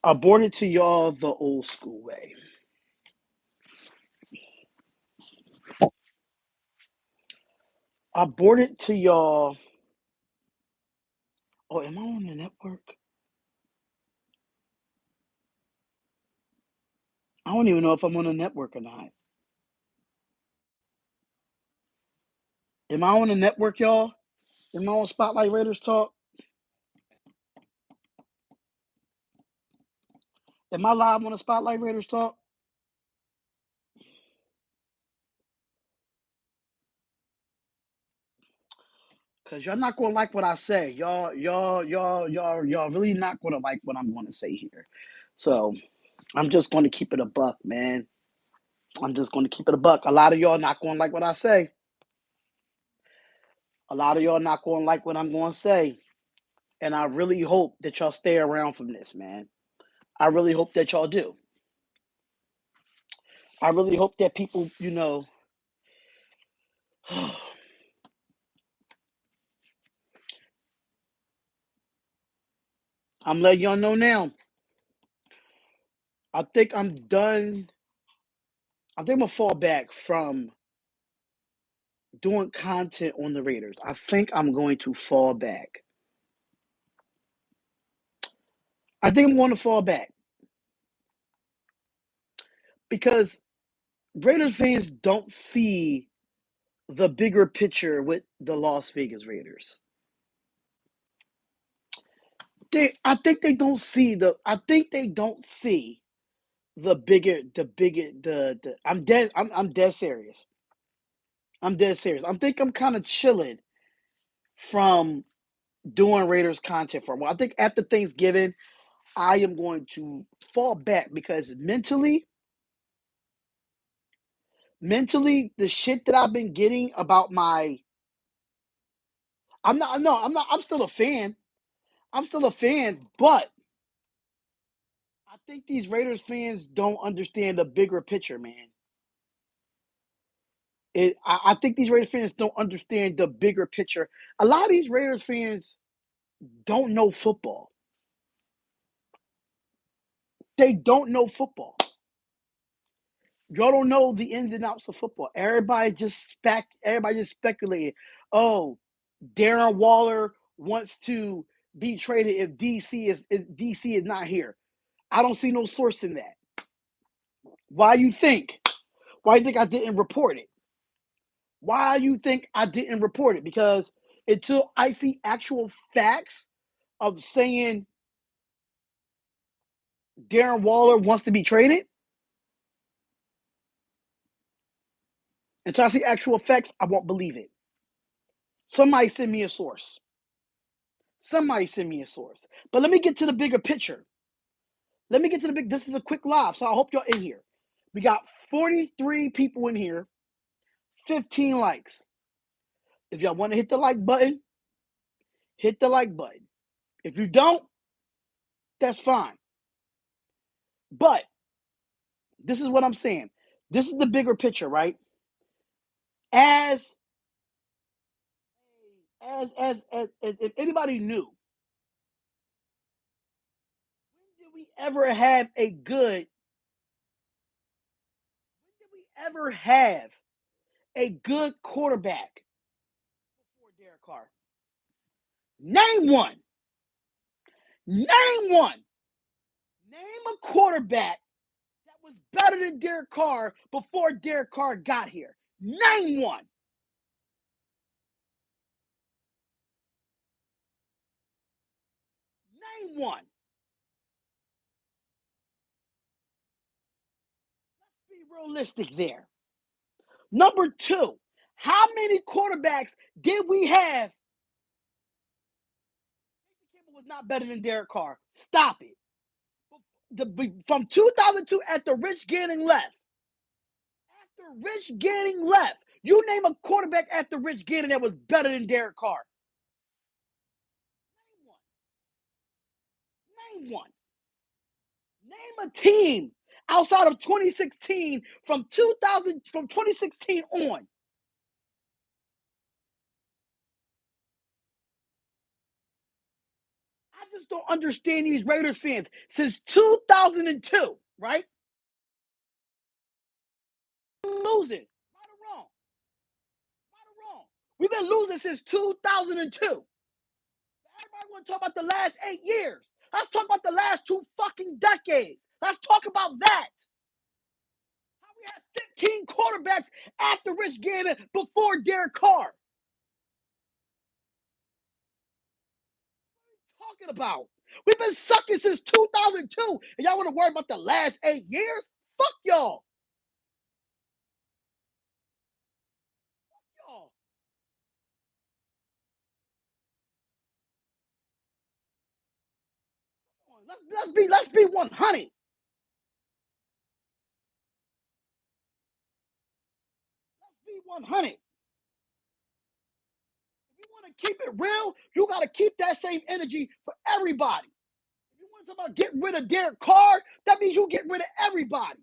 I brought it to y'all the old school way. I brought it to y'all. Oh, am I on the network? I don't even know if I'm on the network or not. Am I on the network, y'all? Am I on Spotlight Raiders Talk? Am I live on the Spotlight Raiders Talk? Cause y'all not gonna like what I say. Y'all really not gonna like what I'm gonna say here. So I'm just gonna keep it a buck, man. I'm just gonna keep it a buck. A lot of y'all not gonna like what I say. A lot of y'all not gonna like what I'm gonna say. And I really hope that y'all stay around from this, man. I really hope that y'all do. I really hope that people, I'm letting y'all know now. I think I'm done. I think I'm gonna fall back from doing content on the Raiders. I think I'm going to fall back. I think I'm going to fall back because Raiders fans don't see the bigger picture with the Las Vegas Raiders. I think they don't see the. I think they don't see the. I'm dead. I'm dead serious. I'm dead serious. I think I'm kind of chilling from doing Raiders content for a while. I think after Thanksgiving, I am going to fall back because mentally, the shit that I've been getting about my, I'm not, no, I'm not, I'm still a fan. I'm still a fan, but I think these Raiders fans don't understand the bigger picture, man. I think these Raiders fans don't understand the bigger picture. A lot of these Raiders fans don't know football. They don't know football. Y'all don't know the ins and outs of football. Everybody just speculated. Oh, Darren Waller wants to be traded if DC is not here. I don't see no source in that. Why you think? Why you think I didn't report it? Why you think I didn't report it? Because until I see actual facts of saying Darren Waller wants to be traded, until I see actual facts, I won't believe it. Somebody send me a source. Somebody send me a source. But let me get to the bigger picture. Let me get to the big. This is a quick live, so I hope y'all in here. We got 43 people in here, 15 likes. If y'all want to hit the like button, hit the like button. If you don't, that's fine. But this is what I'm saying. This is the bigger picture, right? As as if anybody knew, when did we ever have a good? When did we ever have a good quarterback before Derek Carr? Name one. Name one. Name a quarterback that was better than Derek Carr before Derek Carr got here. Name one. Name one. Be realistic there. Number two, how many quarterbacks did we have? Campbell was not better than Derek Carr. Stop it. From 2002 after Rich Gannon left. After Rich Gannon left, you name a quarterback after Rich Gannon that was better than Derek Carr. Name one. Name one. Name a team outside of 2016 from 2016 on. I just don't understand these Raiders fans. Since 2002, right? Losing. Right or wrong? Right or wrong? We've been losing since 2002. Everybody want to talk about the last 8 years. Let's talk about the last 2 fucking decades. Let's talk about that. How we had 15 quarterbacks after Rich Gannon before Derek Carr. What are you talking about? We've been sucking since 2002, and y'all want to worry about the last 8 years? Fuck y'all. Y'all. Let's be 100. Let's be 100. If you want to keep it real, you got to keep that same energy for everybody. If you want to talk about getting rid of Derek Carr, that means you get rid of everybody.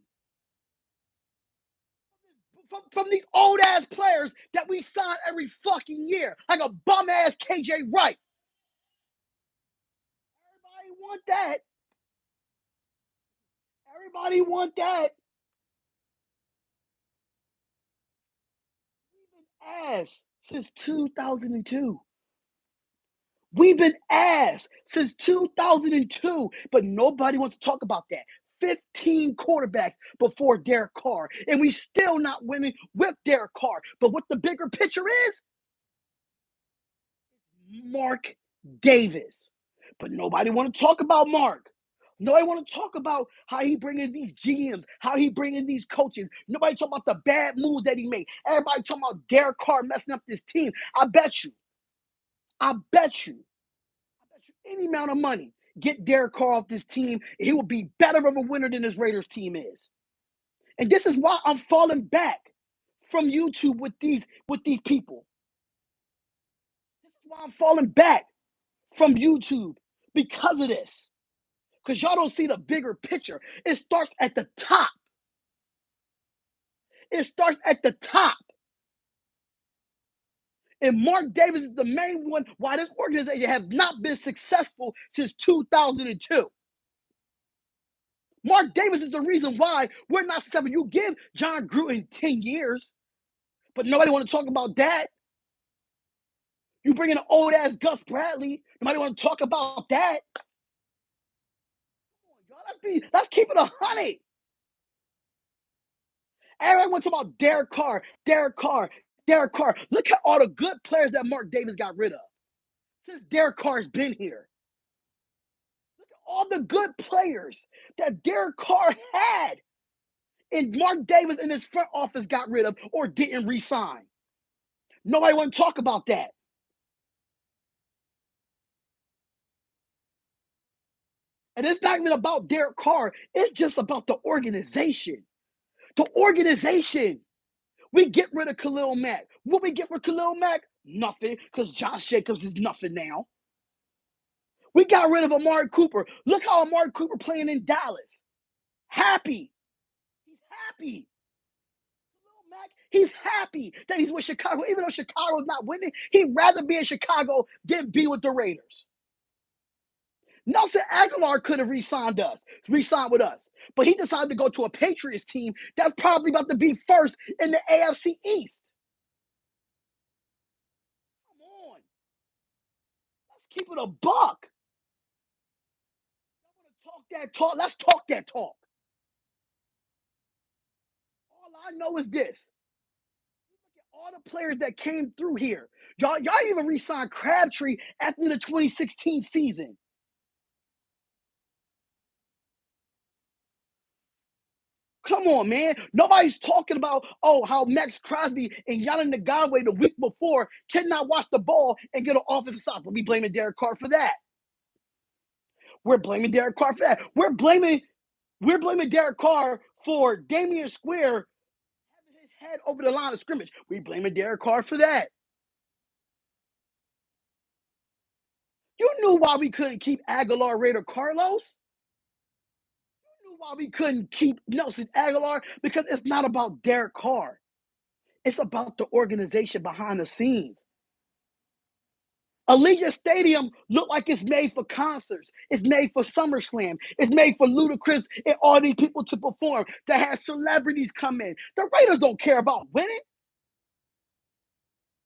From these old ass players that we sign every fucking year, like a bum ass KJ Wright. Everybody want that. Everybody want that. We've been ass since 2002. We've been ass since 2002, but nobody wants to talk about that. 15 quarterbacks before Derek Carr, and we still not winning with Derek Carr. But what the bigger picture is, Mark Davis. But nobody want to talk about Mark. Nobody want to talk about how he bringing these GMs, how he bringing these coaches. Nobody talk about the bad moves that he made. Everybody talking about Derek Carr messing up this team. I bet you, I bet you, any amount of money, get Derek Carr off this team, he will be better of a winner than this Raiders team is. And this is why I'm falling back from YouTube with these people. This is why I'm falling back from YouTube because of this. Because y'all don't see the bigger picture. It starts at the top. It starts at the top. And Mark Davis is the main one why this organization has not been successful since 2002. Mark Davis is the reason why we're not successful. You give John Gruden 10 years, but nobody want to talk about that. You bring in an old ass Gus Bradley, nobody want to talk about that. Let's keep it 100. Everyone wants to talk about Derek Carr, Derek Carr, Derek Carr. Look at all the good players that Mark Davis got rid of since Derek Carr's been here. Look at all the good players that Derek Carr had, and Mark Davis in his front office got rid of or didn't re-sign. Nobody want to talk about that. And it's not even about Derek Carr. It's just about the organization. The organization. We get rid of Khalil Mack. What we get for Khalil Mack? Nothing, because Josh Jacobs is nothing now. We got rid of Amari Cooper. Look how Amari Cooper playing in Dallas. Happy. He's happy. Khalil Mack, he's happy that he's with Chicago. Even though Chicago's not winning, he'd rather be in Chicago than be with the Raiders. Nelson Aguilar could have re-signed with us. But he decided to go to a Patriots team that's probably about to be first in the AFC East. Come on. Let's keep it a buck. Talk that talk. Let's talk that talk. All I know is this. Look at all the players that came through here. Y'all even re-signed Crabtree after the 2016 season. Come on, man. Nobody's talking about, how Max Crosby and Yannick Ngakoue the week before cannot watch the ball and get an offensive stop. But we blaming Derek Carr for that. We're blaming Derek Carr for that. We're blaming Derek Carr for Damian Square having his head over the line of scrimmage. We blaming Derek Carr for that. You knew why we couldn't keep Aguilar, Raider, Carlos. You knew why we couldn't keep Nelson Aguilar, because it's not about Derek Carr. It's about the organization behind the scenes. Allegiant Stadium look like it's made for concerts. It's made for SummerSlam. It's made for Ludacris and all these people to perform, to have celebrities come in. The Raiders don't care about winning.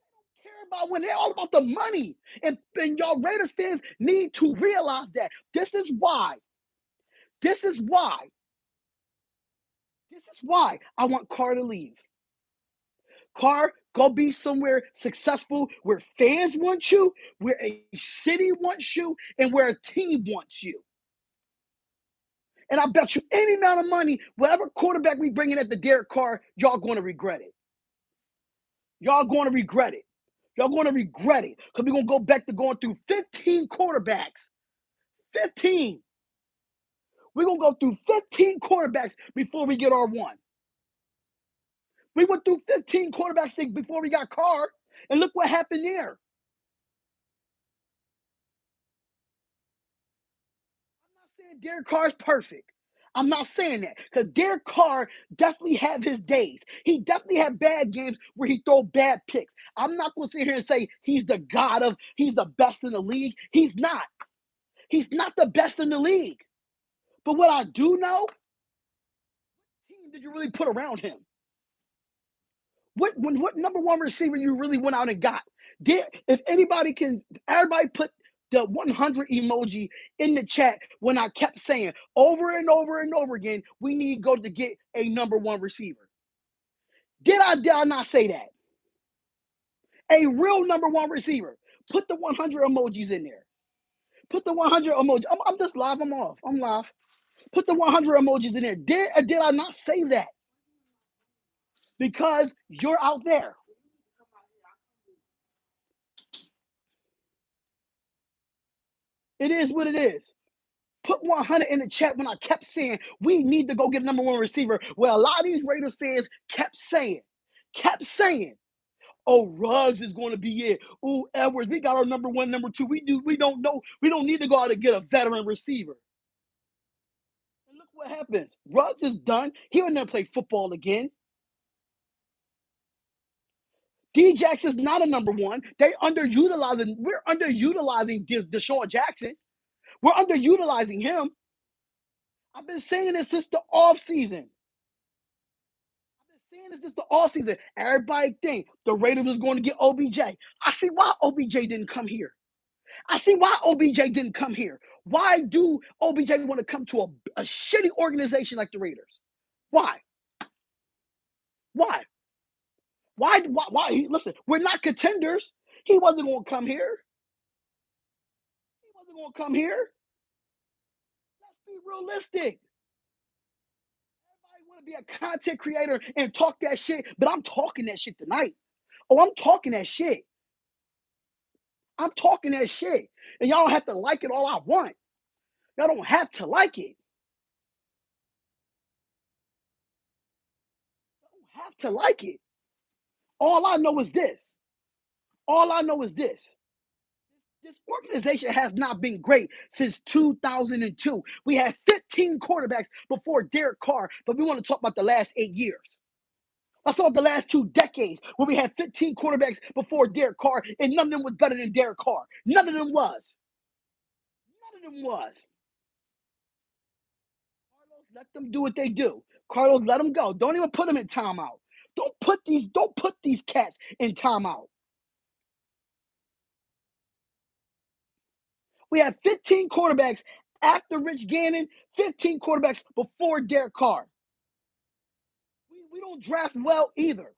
They don't care about winning. They're all about the money. And y'all Raiders fans need to realize that. This is why. This is why. This is why I want Carr to leave. Carr, go be somewhere successful where fans want you, where a city wants you, and where a team wants you. And I bet you any amount of money, whatever quarterback we bring in at the Derek Carr, y'all going to regret it. Y'all going to regret it. Y'all going to regret it because we're going to go back to going through 15 quarterbacks. 15. We're going to go through 15 quarterbacks before we get our one. We went through 15 quarterbacks before we got Carr, and look what happened there. I'm not saying Derek Carr is perfect. I'm not saying that because Derek Carr definitely have his days. He definitely had bad games where he throw bad picks. I'm not going to sit here and say he's the he's the best in the league. He's not. He's not the best in the league. But what I do know, what team did you really put around him? What number one receiver you really went out and got? If anybody can, everybody put the 100 emoji in the chat when I kept saying over and over and over again, we need to go to get a number one receiver. Did I not say that? A real number one receiver. Put the 100 emojis in there. Put the 100 emojis. I'm just live. I'm off. I'm live. Put the 100 emojis in there. Did I not say that? Because you're out there. It is what it is. Put 100 in the chat when I kept saying we need to go get a number one receiver. Well, a lot of these Raiders fans kept saying, oh, Ruggs is going to be it. Oh, Edwards, we got our number one, number two. We don't know. We don't need to go out and get a veteran receiver. And look what happens. Ruggs is done. He will never play football again. D-Jax is not a number one. We're underutilizing Deshaun Jackson. We're underutilizing him. I've been saying this since the offseason. Everybody think the Raiders was going to get OBJ. I see why OBJ didn't come here. Why do OBJ want to come to a shitty organization like the Raiders? Why? Listen, we're not contenders. He wasn't going to come here. Let's be realistic. Everybody want to be a content creator and talk that shit, but I'm talking that shit tonight. Oh, I'm talking that shit. And y'all don't have to like it all I want. Y'all don't have to like it. All I know is this. This organization has not been great since 2002. We had 15 quarterbacks before Derek Carr, but we want to talk about the last 8 years. Let's talk about the last 2 decades where we had 15 quarterbacks before Derek Carr, and none of them was better than Derek Carr. None of them was. Carlos, let them do what they do. Carlos, let them go. Don't even put them in timeout. Don't put these cats in timeout. We had 15 quarterbacks after Rich Gannon, 15 quarterbacks before Derek Carr. We don't draft well either.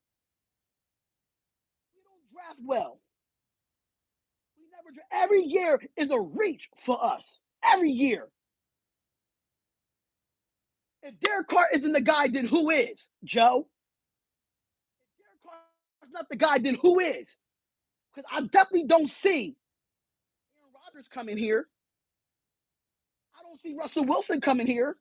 Every year is a reach for us. Every year. If Derek Carr isn't the guy, then who is, Joe? If Derek Carr is not the guy, then who is? Because I definitely don't see Aaron Rodgers coming here. I don't see Russell Wilson coming here.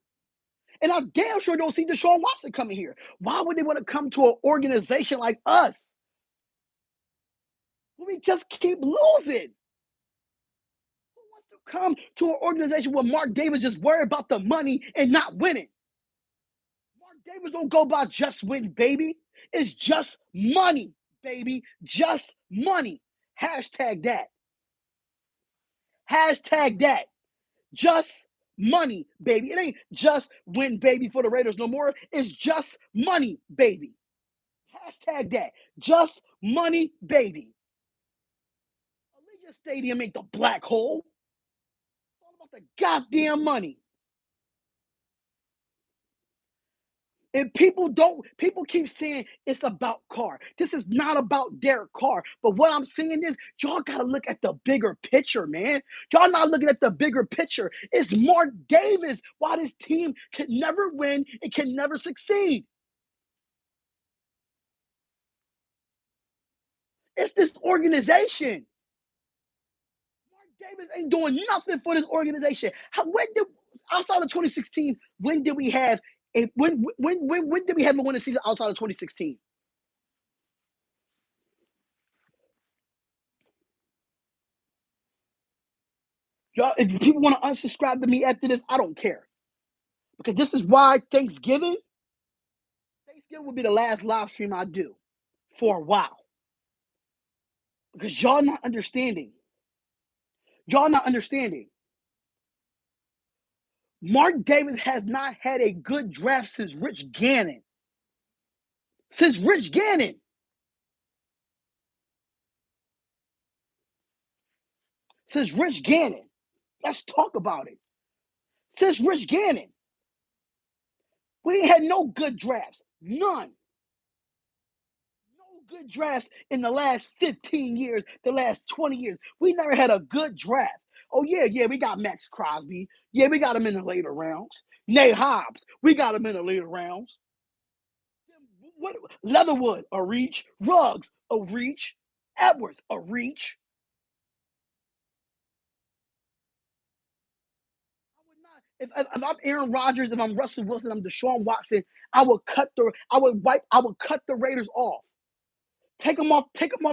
And I damn sure don't see Deshaun Watson coming here. Why would they want to come to an organization like us? We just keep losing. Who wants to come to an organization where Mark Davis just worried about the money and not winning? Mark Davis don't go by just win, baby. It's just money, baby. Just money. Hashtag that. Hashtag that. Just money, baby. It ain't just win, baby, for the Raiders no more. It's just money, baby. Hashtag that. Just money, baby. Allegiant Stadium ain't the black hole. It's all about the goddamn money. And people keep saying it's about Carr. This is not about Derek Carr. But what I'm saying is, y'all got to look at the bigger picture, man. Y'all not looking at the bigger picture. It's Mark Davis why this team can never win. It can never succeed. It's this organization. Mark Davis ain't doing nothing for this organization. Outside of 2016, when did we have when did we have a winning season outside of 2016? Y'all, if people want to unsubscribe to me after this, I don't care. Because this is why Thanksgiving will be the last live stream I do for a while. Because y'all not understanding. Y'all not understanding. Mark Davis has not had a good draft since Rich Gannon. Since Rich Gannon. Since Rich Gannon. Let's talk about it. Since Rich Gannon. We ain't had no good drafts. None. No good drafts in the last 15 years, the last 20 years. We never had a good draft. Oh, yeah, we got Max Crosby. Yeah, we got him in the later rounds. Nate Hobbs, we got him in the later rounds. What Leatherwood, a reach. Ruggs, a reach. Edwards, a reach. If I'm Aaron Rodgers, if I'm Russell Wilson, I'm Deshaun Watson, I would cut the Raiders off. Take them off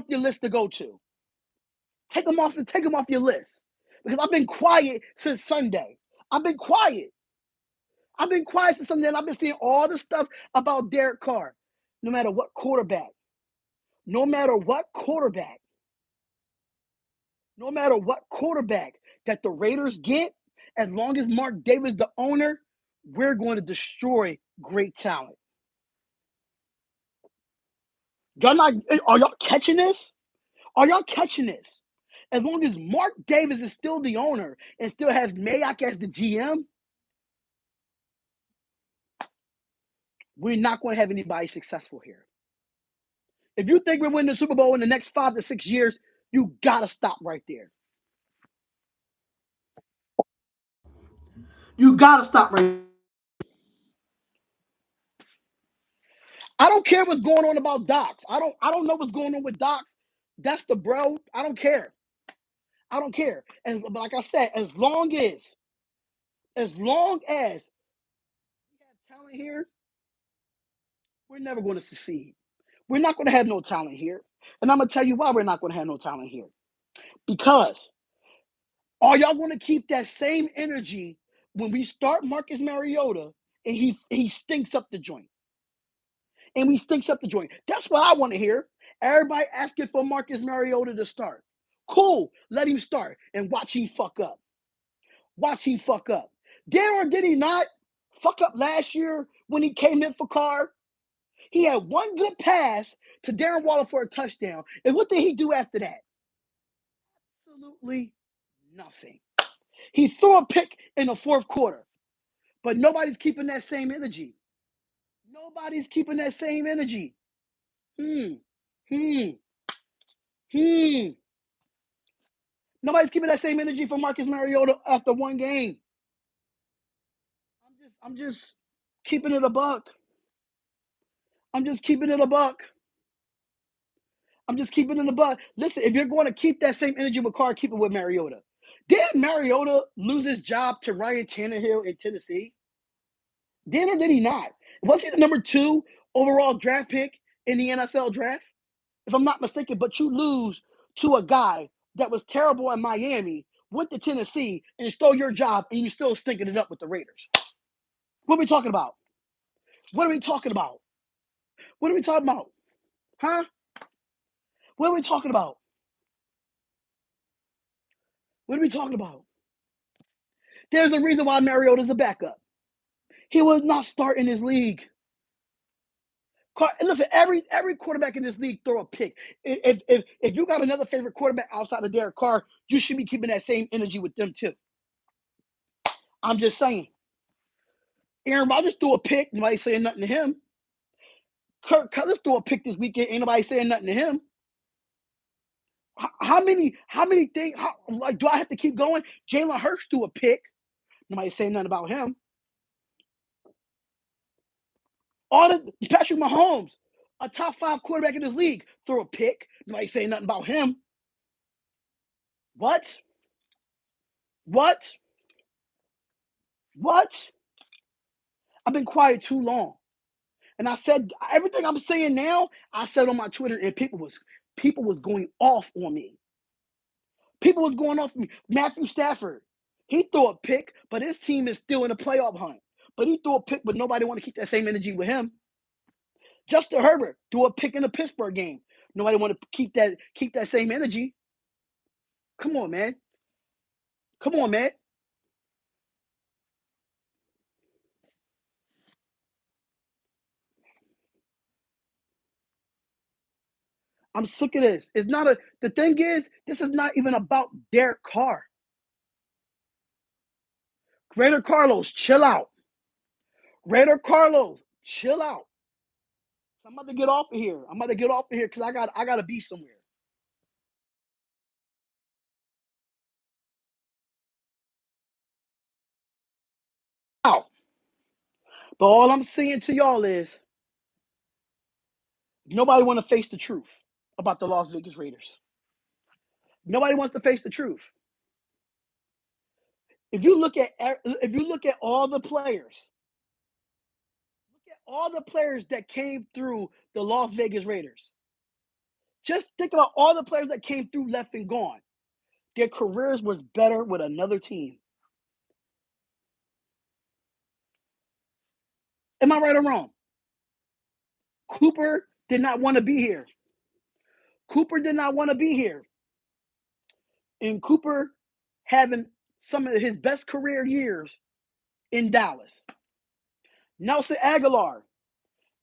your list to go to. Take them off your list. Because I've been quiet since Sunday. I've been quiet since Sunday, and I've been seeing all the stuff about Derek Carr. No matter what quarterback, no matter what quarterback that the Raiders get, as long as Mark Davis the owner, we're going to destroy great talent. Are y'all catching this? Are y'all catching this? As long as Mark Davis is still the owner and still has Mayock as the GM, we're not going to have anybody successful here. If you think we're winning the Super Bowl in the next 5 to 6 years, you got to stop right there. You got to stop right there. I don't care what's going on about Docs. I don't know what's going on with Docs. That's the bro. I don't care. And but like I said, as long as we have talent here, we're never going to succeed. We're not going to have no talent here. And I'm going to tell you why we're not going to have no talent here. Because are y'all going to keep that same energy when we start Marcus Mariota and he stinks up the joint? That's what I want to hear. Everybody asking for Marcus Mariota to start. Cool. Let him start and watch him fuck up. Did or did he not fuck up last year when he came in for Carr? He had one good pass to Darren Waller for a touchdown. And what did he do after that? Absolutely nothing. He threw a pick in the fourth quarter. But nobody's keeping that same energy. Nobody's keeping that same energy. Nobody's keeping that same energy for Marcus Mariota after one game. I'm just keeping it a buck. Listen, if you're going to keep that same energy with Carr, keep it with Mariota. Didn't Mariota lose his job to Ryan Tannehill in Tennessee? Did or did he not? Was he the number 2 overall draft pick in the NFL draft? If I'm not mistaken, but you lose to a guy that was terrible in Miami, went to Tennessee, and stole your job, and you still stinking it up with the Raiders. What are we talking about? Huh? What are we talking about? What are we talking about? There's a reason why Mariota's the backup. He will not start in this league. Listen, every quarterback in this league throw a pick. If you got another favorite quarterback outside of Derek Carr, you should be keeping that same energy with them too. I'm just saying. Aaron Rodgers threw a pick. Nobody saying nothing to him. Kirk Cousins threw a pick this weekend. Ain't nobody saying nothing to him. How many things? Do I have to keep going? Jalen Hurts threw a pick. Nobody saying nothing about him. Patrick Mahomes, a top 5 quarterback in this league, threw a pick. Nobody saying nothing about him. What? I've been quiet too long. And I said everything I'm saying now, I said on my Twitter, and people was going off on me. People was going off on me. Matthew Stafford, he threw a pick, but his team is still in the playoff hunt. But he threw a pick, but nobody want to keep that same energy with him. Justin Herbert threw a pick in the Pittsburgh game. Nobody want to keep that same energy. Come on, man. I'm sick of this. The thing is, this is not even about Derek Carr. Raider Carlos, chill out. Raider Carlos, chill out. I'm about to get off of here. Because I got to be somewhere. Out. But all I'm saying to y'all is, nobody want to face the truth about the Las Vegas Raiders. Nobody wants to face the truth. If you look at all the players, that came through the Las Vegas Raiders. Just think about all the players that came through, left and gone. Their careers was better with another team. Am I right or wrong? Cooper did not want to be here. And Cooper having some of his best career years in Dallas. Nelson Aguilar,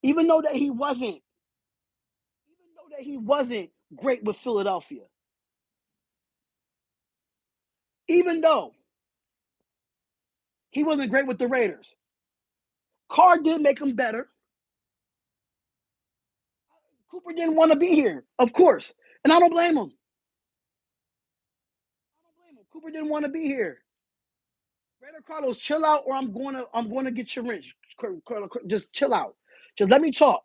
even though that he wasn't great with Philadelphia, even though he wasn't great with the Raiders, Carr did make him better. Cooper didn't want to be here, of course, and I don't blame him. Cooper didn't want to be here. Raider Carlos, chill out, or I'm going to get your wrench. Just chill out. Just let me talk.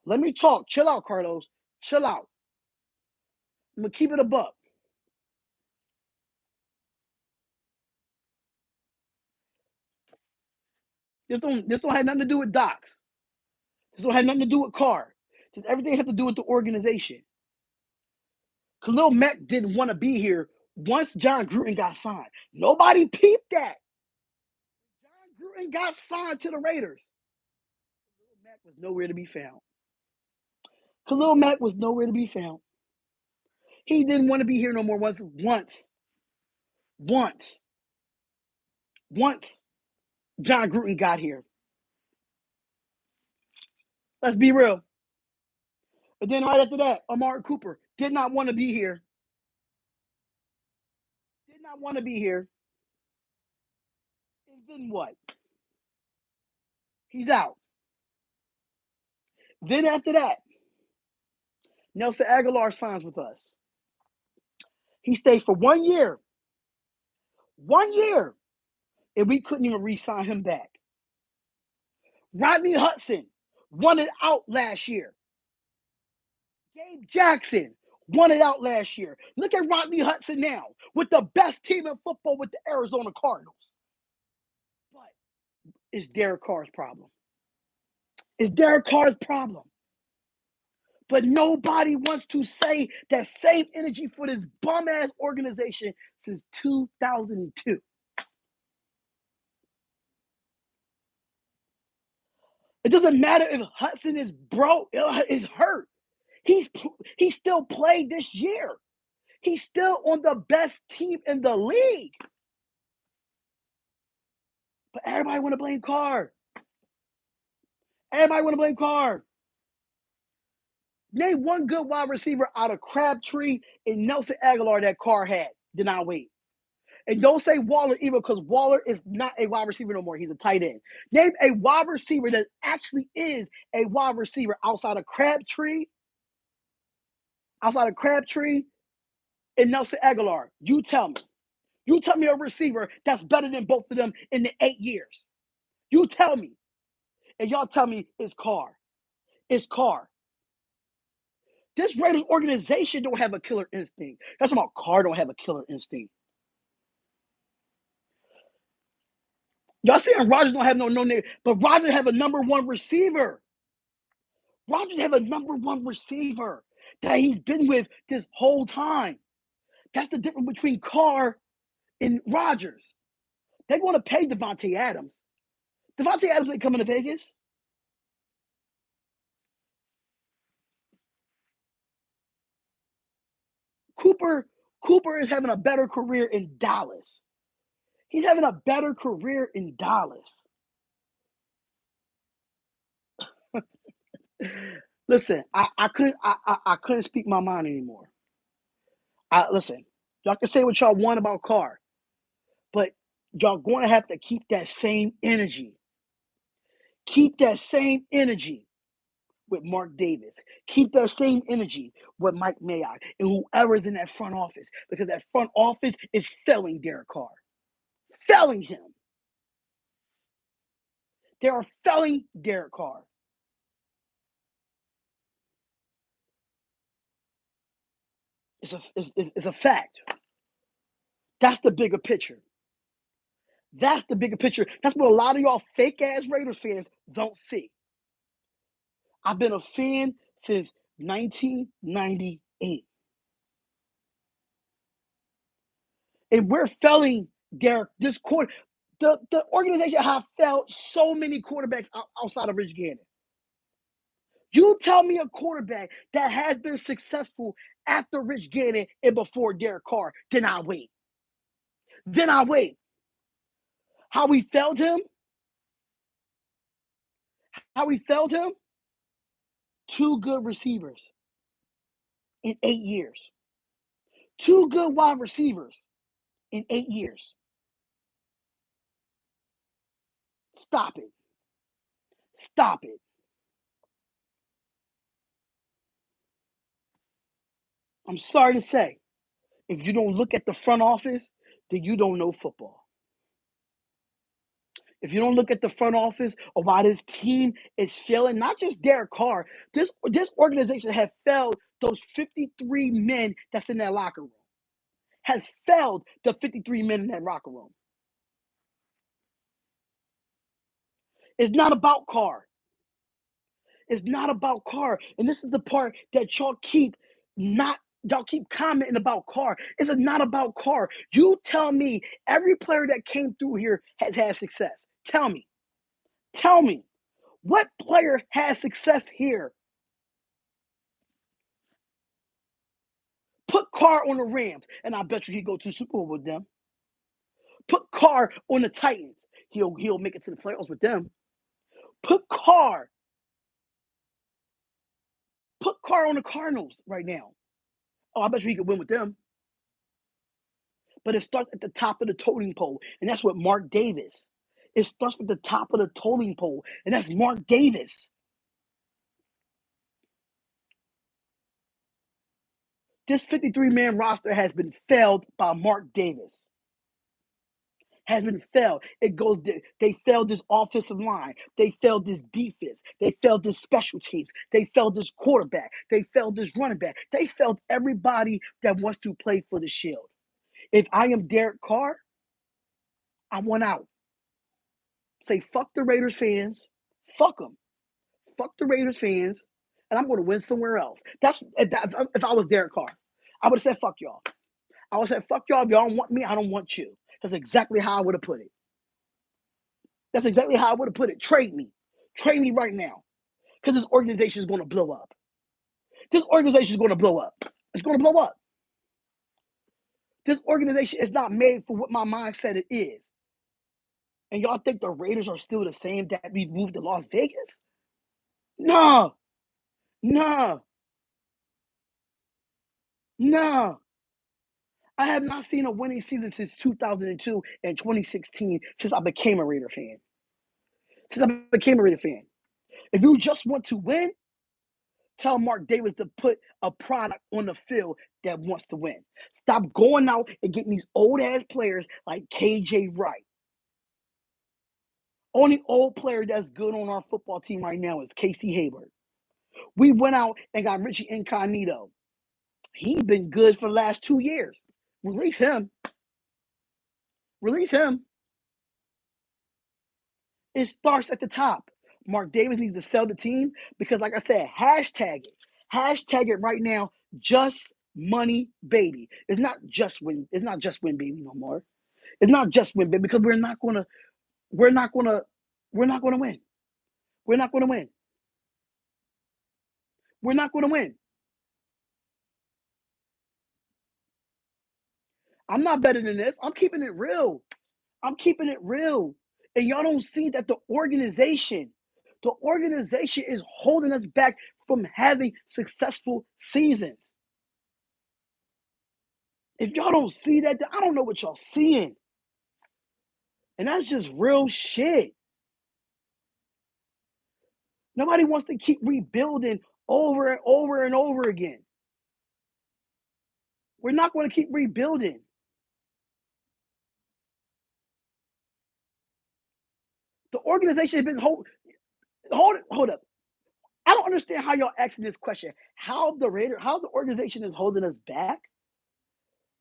Chill out, Carlos. Chill out. I'm gonna keep it a buck. This don't have nothing to do with Docs. This don't have nothing to do with Carr. This everything has to do with the organization. Khalil Mack didn't want to be here once Jon Gruden got signed. Nobody peeped that. Jon Gruden got signed to the Raiders. Khalil Mack was nowhere to be found. He didn't want to be here no more once Jon Gruden got here. Let's be real. And then right after that, Amari Cooper did not want to be here. And then what? He's out. Then after that, Nelson Aguilar signs with us. He stayed for 1 year. 1 year. And we couldn't even re-sign him back. Rodney Hudson wanted out last year. Gabe Jackson wanted out last year. Look at Rodney Hudson now with the best team in football with the Arizona Cardinals. But it's Derek Carr's problem. But nobody wants to say that same energy for this bum-ass organization since 2002. It doesn't matter if Hudson is hurt. He still played this year. He's still on the best team in the league. But everybody want to blame Carr. Everybody want to blame Carr. Name one good wide receiver out of Crabtree and Nelson Aguilar that Carr had. Did not wait. And don't say Waller either, because Waller is not a wide receiver no more. He's a tight end. Name a wide receiver that actually is a wide receiver outside of Crabtree and Nelson Aguilar. You tell me. You tell me a receiver that's better than both of them in the 8 years. You tell me. And y'all tell me it's Carr. It's Carr. This Raiders organization don't have a killer instinct. That's about Carr don't have a killer instinct. Y'all saying Rodgers don't have no name, but Rodgers have a number one receiver. Rodgers have a number one receiver that he's been with this whole time. That's the difference between Carr and Rodgers. They're going to pay Davante Adams. Davante Adams ain't coming to Vegas. Cooper is having a better career in Dallas. He's having a better career in Dallas. Listen, I couldn't speak my mind anymore. Listen, y'all can say what y'all want about Carr, but y'all going to have to keep that same energy. Keep that same energy with Mark Davis. Keep that same energy with Mike Mayock and whoever's in that front office, because that front office is failing Derek Carr. Failing him. They are failing Derek Carr. It's a fact. That's the bigger picture. That's the bigger picture. That's what a lot of y'all fake-ass Raiders fans don't see. I've been a fan since 1998. And we're failing Derek. This quarter, the organization have failed so many quarterbacks outside of Rich Gannon. You tell me a quarterback that has been successful after Rich Gannon and before Derek Carr. Then I wait. How we failed him? Two good receivers in 8 years. Two good wide receivers in 8 years. Stop it. I'm sorry to say, if you don't look at the front office, then you don't know football. If you don't look at the front office or why this team is failing, not just Derek Carr, this organization has failed those 53 men that's in that locker room. Has failed the 53 men in that locker room. It's not about Carr. It's not about Carr. And this is the part that y'all keep commenting about Carr. It's not about Carr. You tell me every player that came through here has had success. Tell me. What player has success here? Put Carr on the Rams, and I bet you he'd go to the Super Bowl with them. Put Carr on the Titans. He'll make it to the playoffs with them. Put Carr on the Cardinals right now. Oh, I bet you he could win with them. But it starts at the top of the totem pole, and that's what Mark Davis. It starts with the top of the totem pole, and that's Mark Davis. This 53-man roster has been failed by Mark Davis. Has been failed. They failed this offensive line. They failed this defense. They failed this special teams. They failed this quarterback. They failed this running back. They failed everybody that wants to play for the Shield. If I am Derek Carr, I want out. Say, fuck the Raiders fans. Fuck them. Fuck the Raiders fans. And I'm going to win somewhere else. That's if I was Derek Carr. I would have said, fuck y'all. I would have said, fuck y'all. If y'all don't want me, I don't want you. That's exactly how I would have put it. That's exactly how I would have put it. Trade me. Trade me right now. Because this organization is going to blow up. This organization is going to blow up. It's going to blow up. This organization is not made for what my mind said it is. And y'all think the Raiders are still the same that we moved to Las Vegas? No, no, no. I have not seen a winning season since 2002 and 2016 since I became a Raider fan. Since I became a Raider fan. If you just want to win, tell Mark Davis to put a product on the field that wants to win. Stop going out and getting these old ass players like KJ Wright. Only old player that's good on our football team right now is Casey Hayward. We went out and got Richie Incognito. He's been good for the last 2 years. Release him. Release him. It starts at the top. Mark Davis needs to sell the team because, like I said, hashtag it. Hashtag it right now. Just money, baby. It's not just win. It's not just win, baby, no more. It's not just win, baby, because we're not gonna. We're not gonna. We're not gonna win. We're not gonna win. We're not gonna win. I'm not better than this. I'm keeping it real. I'm keeping it real. And y'all don't see that the organization is holding us back from having successful seasons. If y'all don't see that, then I don't know what y'all seeing. And that's just real shit. Nobody wants to keep rebuilding over and over and over again. We're not going to keep rebuilding. The organization has been hold up. I don't understand how y'all asking this question. How the organization is holding us back?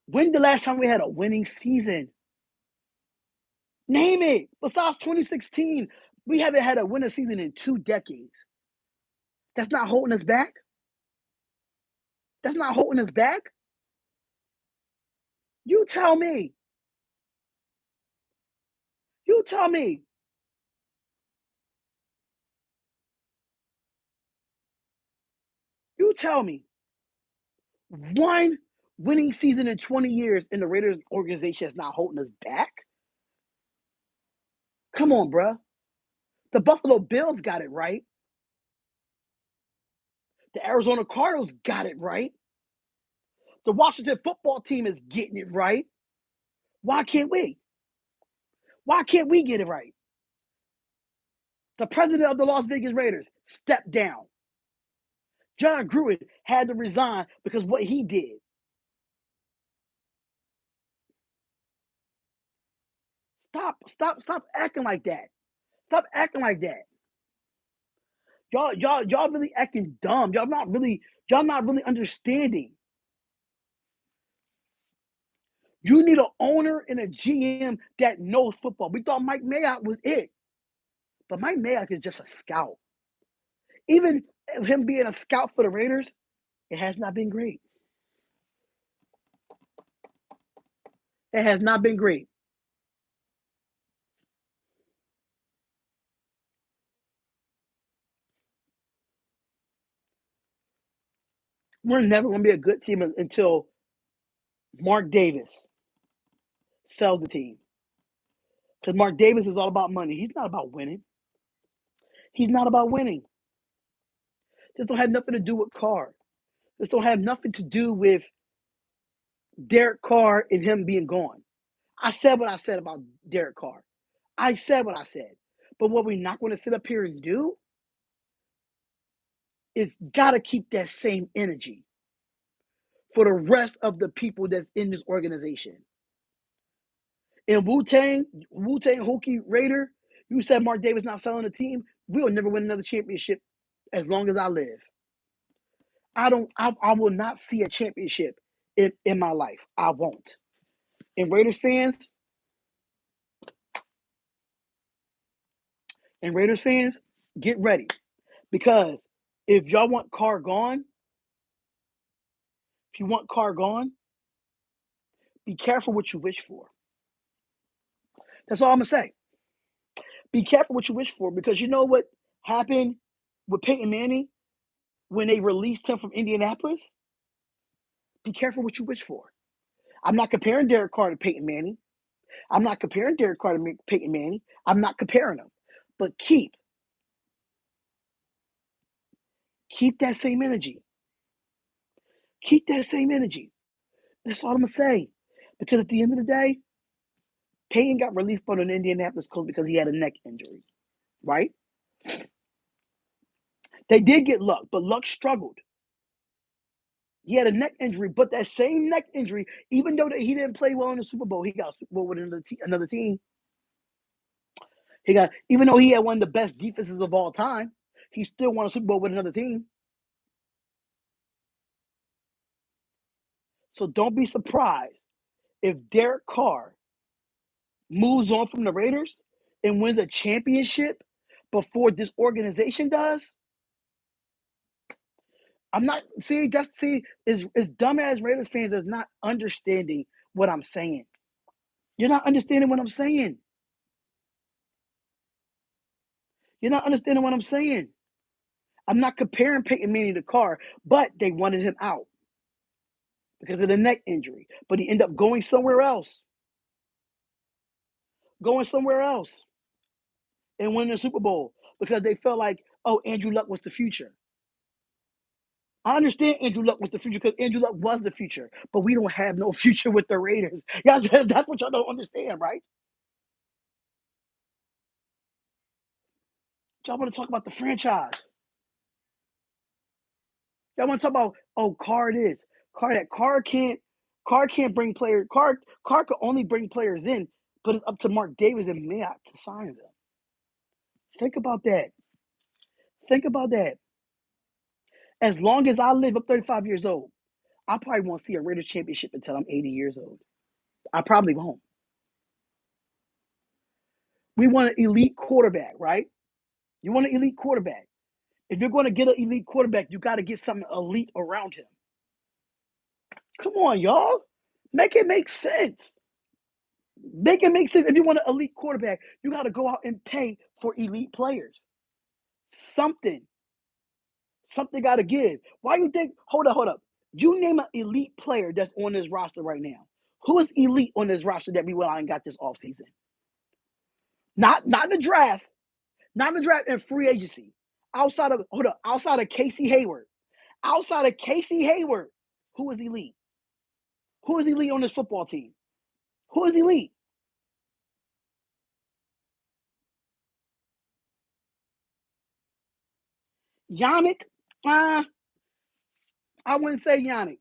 When the last time we had a winning season? Name it. Besides 2016, we haven't had a winning season in 2 decades. That's not holding us back? That's not holding us back? You tell me. You tell me. You tell me. One winning season in 20 years in the Raiders organization is not holding us back? Come on, bruh. The Buffalo Bills got it right. The Arizona Cardinals got it right. The Washington football team is getting it right. Why can't we? Why can't we get it right? The president of the Las Vegas Raiders stepped down. John Gruden had to resign because what he did. Stop acting like that. Stop acting like that. Y'all really acting dumb. Y'all not really understanding. You need an owner and a GM that knows football. We thought Mike Mayock was it. But Mike Mayock is just a scout. Even him being a scout for the Raiders, it has not been great. It has not been great. We're never going to be a good team until Mark Davis sells the team. Because Mark Davis is all about money. He's not about winning. He's not about winning. This don't have nothing to do with Carr. This don't have nothing to do with Derek Carr and him being gone. I said what I said about Derek Carr. I said what I said. But what we're not going to sit up here and do is got to keep that same energy for the rest of the people that's in this organization. In Wu-Tang Hookie Raider, you said Mark Davis not selling the team. We'll never win another championship as long as I live. I will not see a championship in my life. I won't. And Raiders fans, get ready. Because if y'all want Carr gone, if you want Carr gone, be careful what you wish for. That's all I'm gonna say. Be careful what you wish for, because you know what happened with Peyton Manning when they released him from Indianapolis? Be careful what you wish for. I'm not comparing Derek Carr to Peyton Manning. I'm not comparing Derek Carr to Peyton Manning. I'm not comparing them. But keep that same energy. Keep that same energy. That's all I'm gonna say. Because at the end of the day, Peyton got released from an Indianapolis Colts because he had a neck injury, right? They did get Luck, but Luck struggled. He had a neck injury, but that same neck injury, even though he didn't play well in the Super Bowl, he got a Super Bowl with another team. Even though he had one of the best defenses of all time, he still won a Super Bowl with another team. So don't be surprised if Derek Carr moves on from the Raiders and wins a championship before this organization does. I'm not is dumbass Raiders fans is not understanding what I'm saying. You're not understanding what I'm saying. You're not understanding what I'm saying. I'm not comparing Peyton Manning to Carr, but they wanted him out because of the neck injury. But he ended up going somewhere else. And winning the Super Bowl because they felt like, oh, Andrew Luck was the future. I understand Andrew Luck was the future because Andrew Luck was the future, but we don't have no future with the Raiders. That's what y'all don't understand, right? Y'all want to talk about the franchise. Y'all want to talk about, oh, Carr this, Carr that. Carr can't bring players. Carr could only bring players in, but it's up to Mark Davis and Mayock to sign them. Think about that. As long as I live, I'm 35 years old. I probably won't see a Raiders championship until I'm 80 years old. I probably won't. We want an elite quarterback, right? You want an elite quarterback. If you're going to get an elite quarterback, you got to get something elite around him. Come on, y'all. Make it make sense. Make it make sense. If you want an elite quarterback, you got to go out and pay for elite players. Something got to give. Why you think? Hold up. You name an elite player that's on this roster right now. Who is elite on this roster that we went out and got this offseason? Not in the draft. Not in the draft and free agency. Outside of Casey Hayward. Who is elite? Who is elite on this football team? Who is elite? Yannick? I wouldn't say Yannick.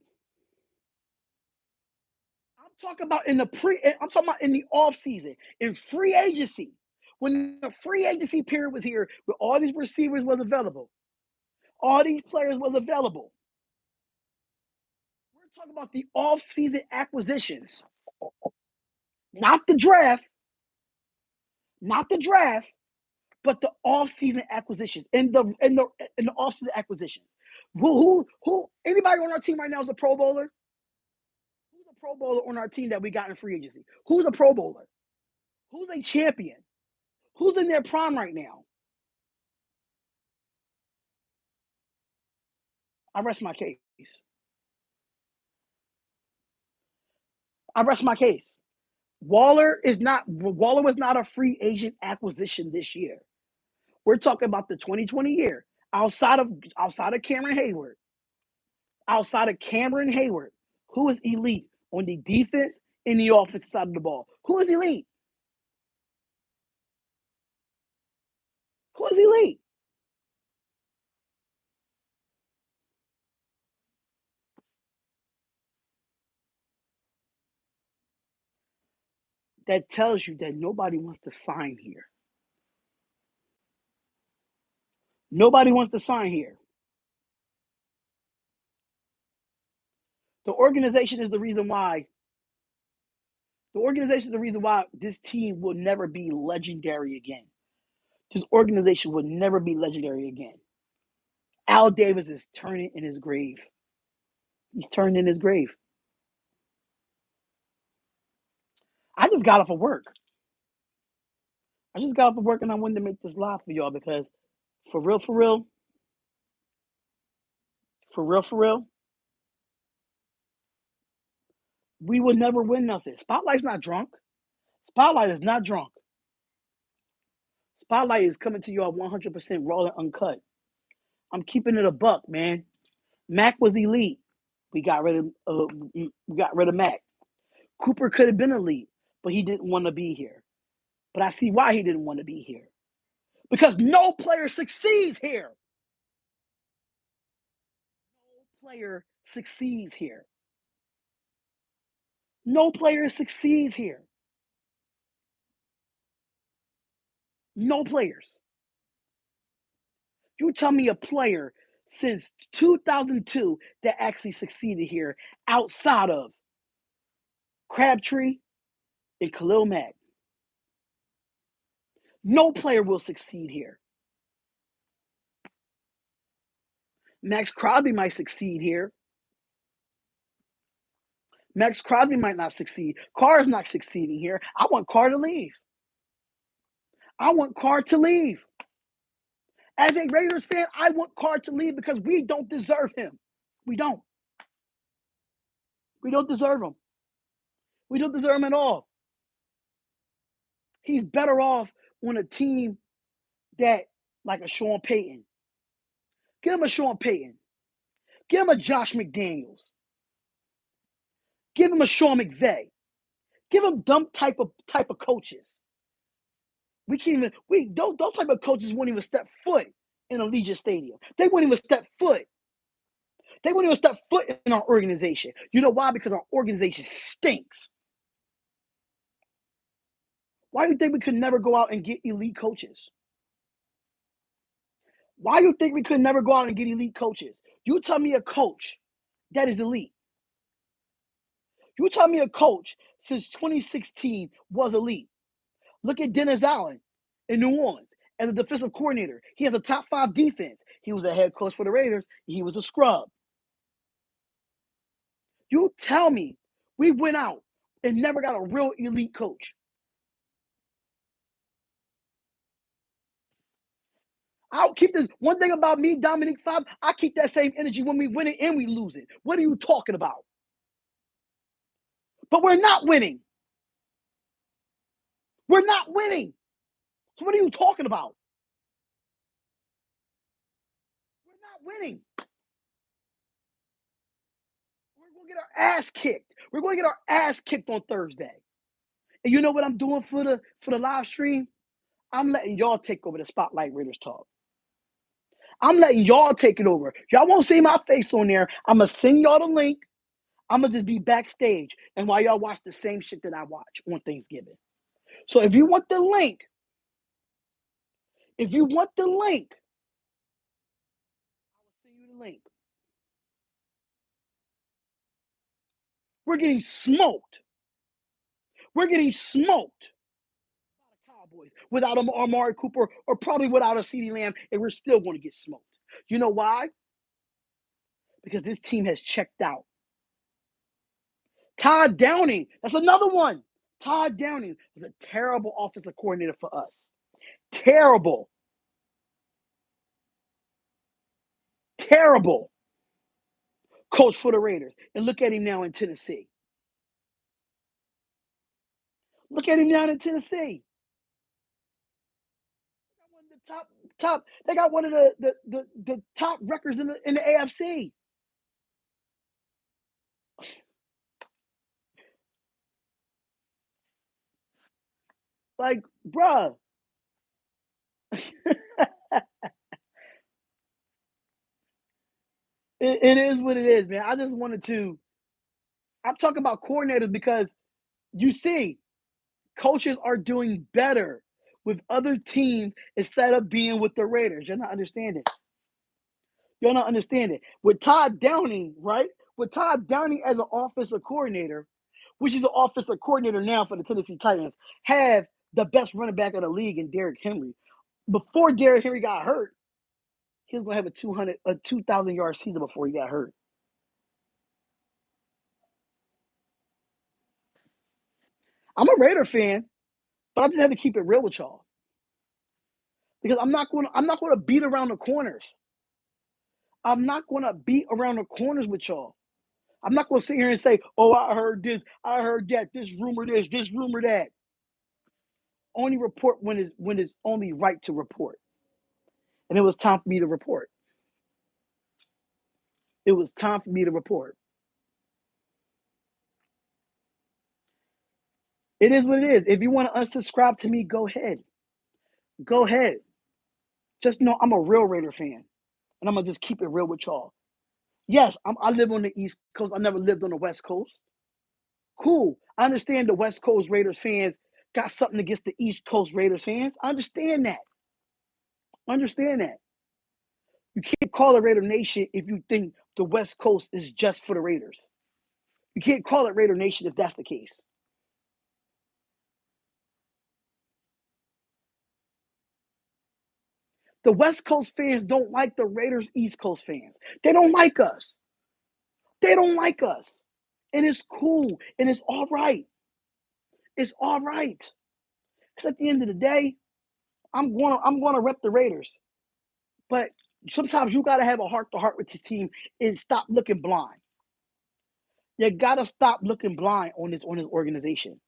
I'm talking about in the off season, in free agency. When the free agency period was here, where all these receivers was available, all these players was available. We're talking about the off season acquisitions, not the draft, but the off season acquisitions in the off season acquisitions. Who anybody on our team right now is a Pro Bowler? Who's a Pro Bowler on our team that we got in free agency? Who's a Pro Bowler? Who's a champion? Who's in their prime right now? I rest my case. Waller was not a free agent acquisition this year. We're talking about the 2020 year. Outside of Cameron Hayward, who is elite on the defense and the offensive side of the ball? Who is elite? That tells you that nobody wants to sign here. Nobody wants to sign here. The organization is the reason why this team will never be legendary again. This organization will never be legendary again. Al Davis is turning in his grave. He's turning in his grave. I just got off of work. And I wanted to make this live for y'all because for real, we will never win nothing. Spotlight's not drunk. Spotlight is not drunk. Spotlight is coming to you at 100% raw and uncut. I'm keeping it a buck, man. Mac was elite. We got rid of Mac. Cooper could have been elite, but he didn't want to be here. But I see why he didn't want to be here. Because no player succeeds here. No player succeeds here. No player succeeds here. No players. You tell me a player since 2002 that actually succeeded here outside of Crabtree and Khalil Mack. No player will succeed here. Max Crosby might succeed here. Max Crosby might not succeed. Carr is not succeeding here. I want Carr to leave. I want Carr to leave. As a Raiders fan, I want Carr to leave because we don't deserve him. We don't. We don't deserve him. We don't deserve him at all. He's better off on a team that, like a Sean Payton. Give him a Sean Payton. Give him a Josh McDaniels. Give him a Sean McVay. Give him dumb type of coaches. We can't even those type of coaches won't even step foot in Allegiant Stadium. They won't even step foot. They won't even step foot in our organization. You know why? Because our organization stinks. Why do you think we could never go out and get elite coaches? Why do you think we could never go out and get elite coaches? You tell me a coach that is elite. You tell me a coach since 2016 was elite. Look at Dennis Allen in New Orleans as a defensive coordinator. He has a top 5 defense. He was a head coach for the Raiders. He was a scrub. You tell me we went out and never got a real elite coach. I'll keep this. One thing about me, Dominique Fobb, I keep that same energy when we win it and we lose it. What are you talking about? But we're not winning. We're not winning. So what are you talking about? We're not winning. We're going to get our ass kicked. We're going to get our ass kicked on Thursday. And you know what I'm doing for the live stream? I'm letting y'all take over the Spotlight Raiders talk. I'm letting y'all take it over. Y'all won't see my face on there. I'm going to send y'all the link. I'm going to just be backstage. And while y'all watch the same shit that I watch on Thanksgiving. So if you want the link, I will send you the link. We're getting smoked. We're getting smoked. Cowboys without Amari Cooper or probably without a CeeDee Lamb, and we're still going to get smoked. You know why? Because this team has checked out. Todd Downing, that's another one. Todd Downing was a terrible offensive coordinator for us. Terrible. Terrible coach for the Raiders. And look at him now in Tennessee. Look at him now in Tennessee. They got one of the top records in the AFC. Like, bruh. It is what it is, man. I just wanted to. I'm talking about coordinators because you see, coaches are doing better with other teams instead of being with the Raiders. You're not understanding. You're not understanding. With Todd Downing, right? With Todd Downing as an offensive coordinator, which is an offensive coordinator now for the Tennessee Titans, have the best running back of the league in Derrick Henry. Before Derrick Henry got hurt, he was going to have a 2,000-yard season before he got hurt. I'm a Raider fan, but I just have to keep it real with y'all because I'm not going to beat around the corners. I'm not going to beat around the corners with y'all. I'm not going to sit here and say, "Oh, I heard this, I heard that, this rumor that." only report when it's only right to report. And it was time for me to report. It was time for me to report. It is what it is. If you want to unsubscribe to me, go ahead. Go ahead. Just know I'm a real Raider fan. And I'm going to just keep it real with y'all. Yes, I live on the East Coast. I never lived on the West Coast. Cool. I understand the West Coast Raiders fans got something against the East Coast Raiders fans. I understand that. I understand that. You can't call it Raider Nation if you think the West Coast is just for the Raiders. You can't call it Raider Nation if that's the case. The West Coast fans don't like the Raiders East Coast fans. They don't like us. They don't like us. And it's cool. And it's all right. It's all right. Because at the end of the day, I'm gonna rep the Raiders. But sometimes you gotta have a heart to heart with your team and stop looking blind. You gotta stop looking blind on this organization.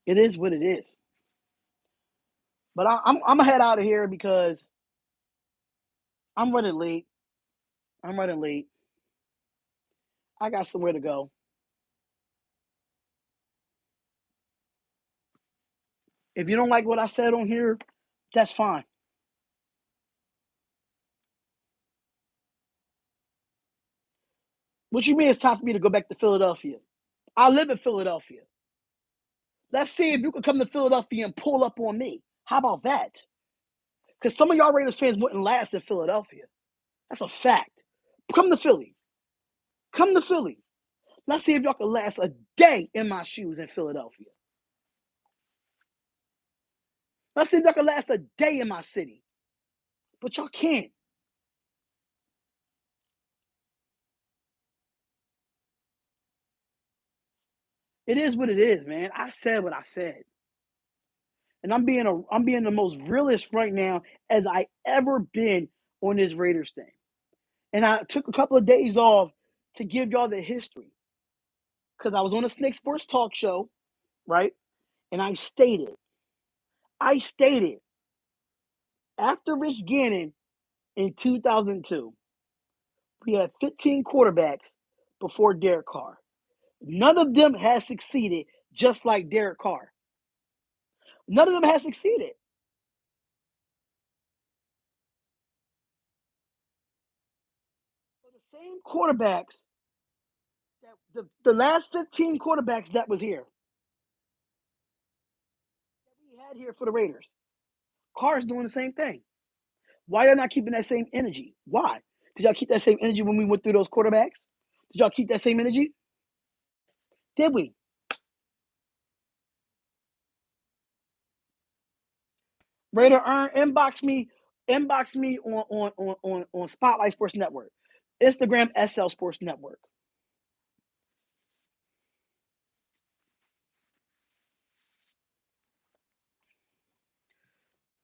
It is what it is. But I'm gonna head out of here because I'm running late. I'm running late. I got somewhere to go. If you don't like what I said on here, that's fine. What you mean it's time for me to go back to Philadelphia? I live in Philadelphia. Let's see if you can come to Philadelphia and pull up on me. How about that? Because some of y'all Raiders fans wouldn't last in Philadelphia. That's a fact. Come to Philly. Come to Philly. Let's see if y'all can last a day in my shoes in Philadelphia. Let's see if y'all can last a day in my city. But y'all can't. It is what it is, man. I said what I said. And I'm being the most realist right now as I ever been on this Raiders thing. And I took a couple of days off to give y'all the history. Because I was on a Snake Sports Talk show, right? And I stated after Rich Gannon in 2002, we had 15 quarterbacks before Derek Carr. None of them has succeeded just like Derek Carr. None of them has succeeded. So the same quarterbacks that the last 15 quarterbacks that was here, that we had here for the Raiders, Carr's doing the same thing. Why y'all not keeping that same energy? Why? Did y'all keep that same energy when we went through those quarterbacks? Did y'all keep that same energy? Did we? Raider Earn, inbox me on Spotlight Sports Network, Instagram SL Sports Network.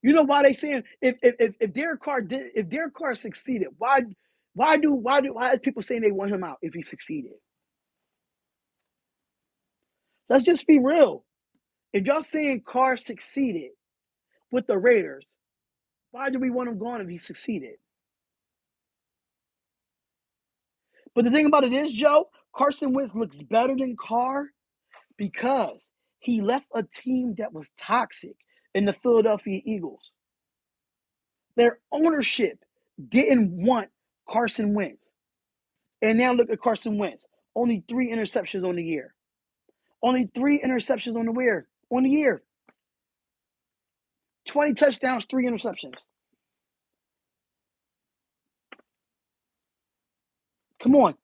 You know why they saying if Derek Carr succeeded, why is people saying they want him out if he succeeded? Let's just be real. If y'all saying Carr succeeded with the Raiders, why do we want him gone if he succeeded? But the thing about it is, Joe, Carson Wentz looks better than Carr because he left a team that was toxic in the Philadelphia Eagles. Their ownership didn't want Carson Wentz. And now look at Carson Wentz. Only 3 interceptions on the year. Only 3 interceptions on the year. On the year. 20 touchdowns, 3 interceptions. Come on.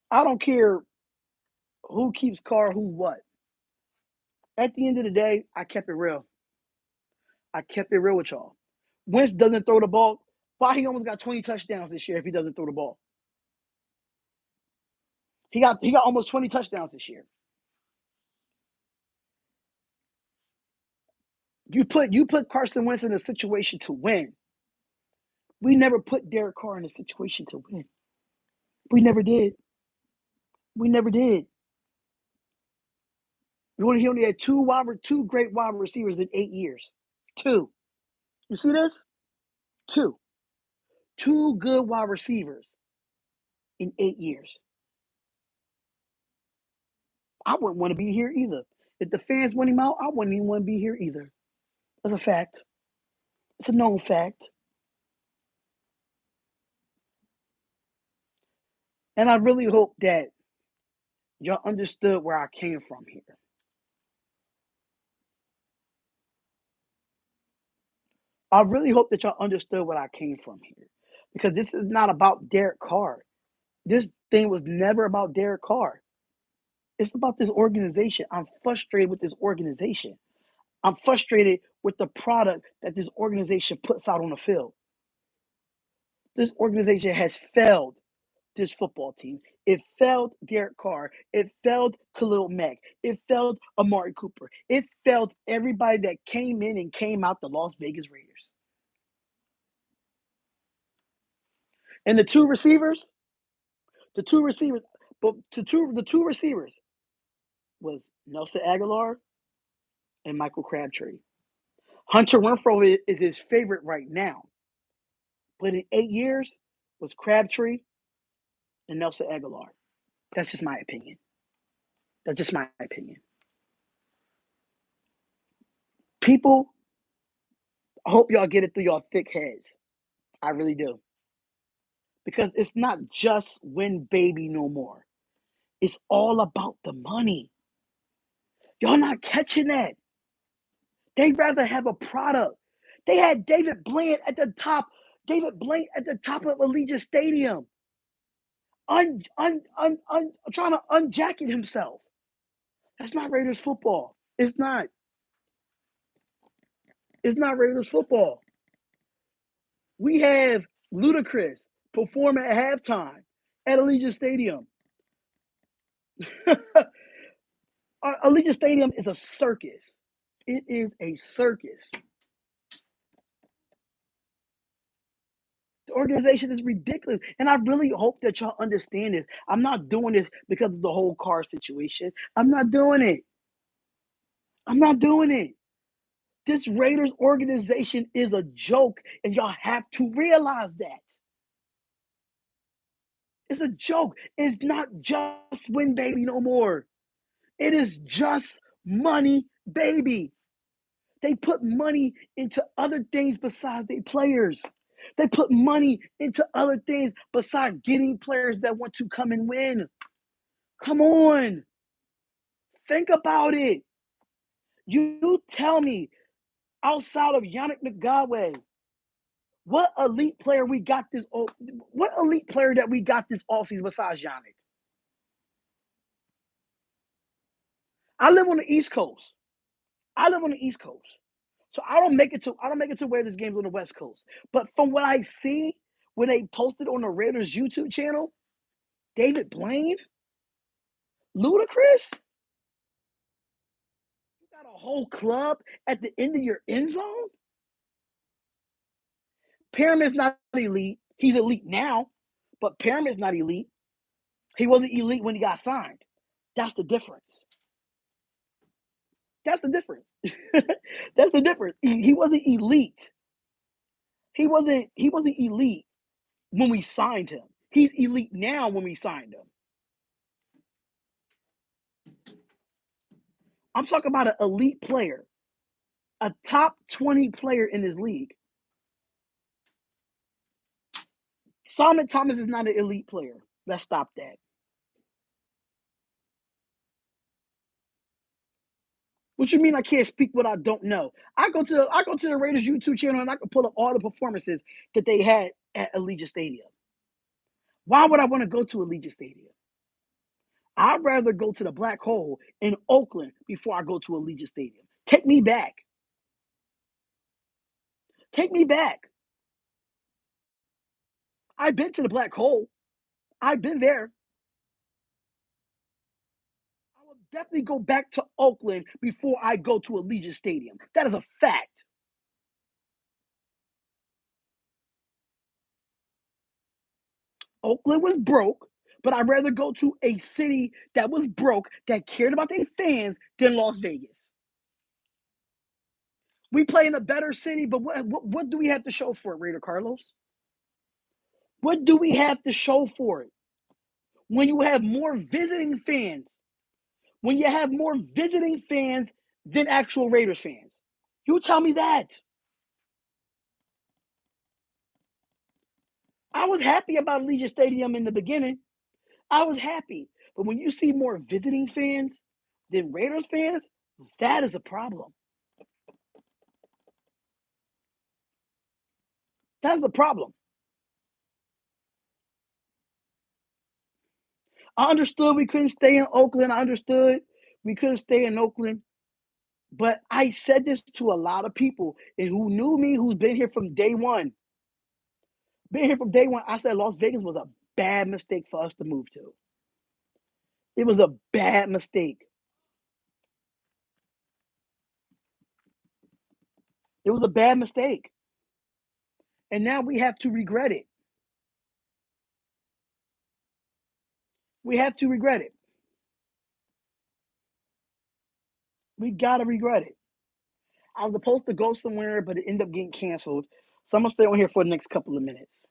I don't care who keeps Carr, who what. At the end of the day, I kept it real. I kept it real with y'all. Wentz doesn't throw the ball. Why he almost got 20 touchdowns this year if he doesn't throw the ball? He got almost 20 touchdowns this year. You put Carson Wentz in a situation to win. We never put Derek Carr in a situation to win. We never did. We never did. He only had two great wide receivers in 8 years. Two. You see this? Two. Two good wide receivers in 8 years. I wouldn't want to be here either. If the fans want him out, I wouldn't even want to be here either. That's a fact. It's a known fact. And I really hope that y'all understood where I came from here. I really hope that y'all understood what I came from here. Because this is not about Derek Carr. This thing was never about Derek Carr. It's about this organization. I'm frustrated with this organization. I'm frustrated with the product that this organization puts out on the field. This organization has failed this football team. It failed Derek Carr. It failed Khalil Mack. It failed Amari Cooper. It failed everybody that came in and came out the Las Vegas Raiders. And the two receivers, but the two receivers was Nelson Aguilar and Michael Crabtree. Hunter Renfrow is his favorite right now. But in 8 years was Crabtree and Nelson Aguilar. That's just my opinion. That's just my opinion. People, I hope y'all get it through y'all thick heads. I really do. Because it's not just win baby no more. It's all about the money. Y'all not catching that. They'd rather have a product. They had David Bland at the top. David Bland at the top of Allegiant Stadium. Trying to unjacket himself. That's not Raiders football. It's not. It's not Raiders football. We have Ludacris perform at halftime at Allegiant Stadium. Allegiant Stadium is a circus. It is a circus. The organization is ridiculous. And I really hope that y'all understand this. I'm not doing this because of the whole car situation. I'm not doing it. I'm not doing it. This Raiders organization is a joke, and y'all have to realize that. It's a joke. It's not just win baby no more. It is just money baby. They put money into other things besides their players. They put money into other things besides getting players that want to come and win. Come on. Think about it. You tell me, outside of Yannick Ngakoue, what elite player we got this what elite player that we got this offseason besides Yannick? I live on the East Coast. So I don't make it to Raiders games on the West Coast. But from what I see, when they posted on the Raiders YouTube channel, David Blaine, Ludacris, you got a whole club at the end of your end zone. Pyramid's not elite. He's elite now, but Pyramid's not elite. He wasn't elite when he got signed. That's the difference. That's the difference. That's the difference. He wasn't elite. He wasn't elite when we signed him. He's elite now when we signed him. I'm talking about an elite player, a top 20 player in this league. Solomon Thomas is not an elite player. Let's stop that. What you mean I can't speak what I don't know? I go to the Raiders YouTube channel and I can pull up all the performances that they had at Allegiant Stadium. Why would I want to go to Allegiant Stadium? I'd rather go to the Black Hole in Oakland before I go to Allegiant Stadium. Take me back. Take me back. I've been to the Black Hole. I've been there. I will definitely go back to Oakland before I go to Allegiant Stadium. That is a fact. Oakland was broke. But I'd rather go to a city that was broke, that cared about their fans, than Las Vegas. We play in a better city, but what do we have to show for it, Raider Carlos? What do we have to show for it? When you have more visiting fans, when you have more visiting fans than actual Raiders fans. You tell me that. I was happy about Allegiant Stadium in the beginning. I was happy. But when you see more visiting fans than Raiders fans, that is a problem. That's a problem. I understood we couldn't stay in Oakland. I understood we couldn't stay in Oakland. But I said this to a lot of people and who knew me, who's been here from day one. Been here from day one. I said Las Vegas was a bad mistake for us to move to. It was a bad mistake. It was a bad mistake. And now we have to regret it. We have to regret it. We gotta regret it. I was supposed to go somewhere, but it ended up getting canceled. So I'm gonna stay on here for the next couple of minutes.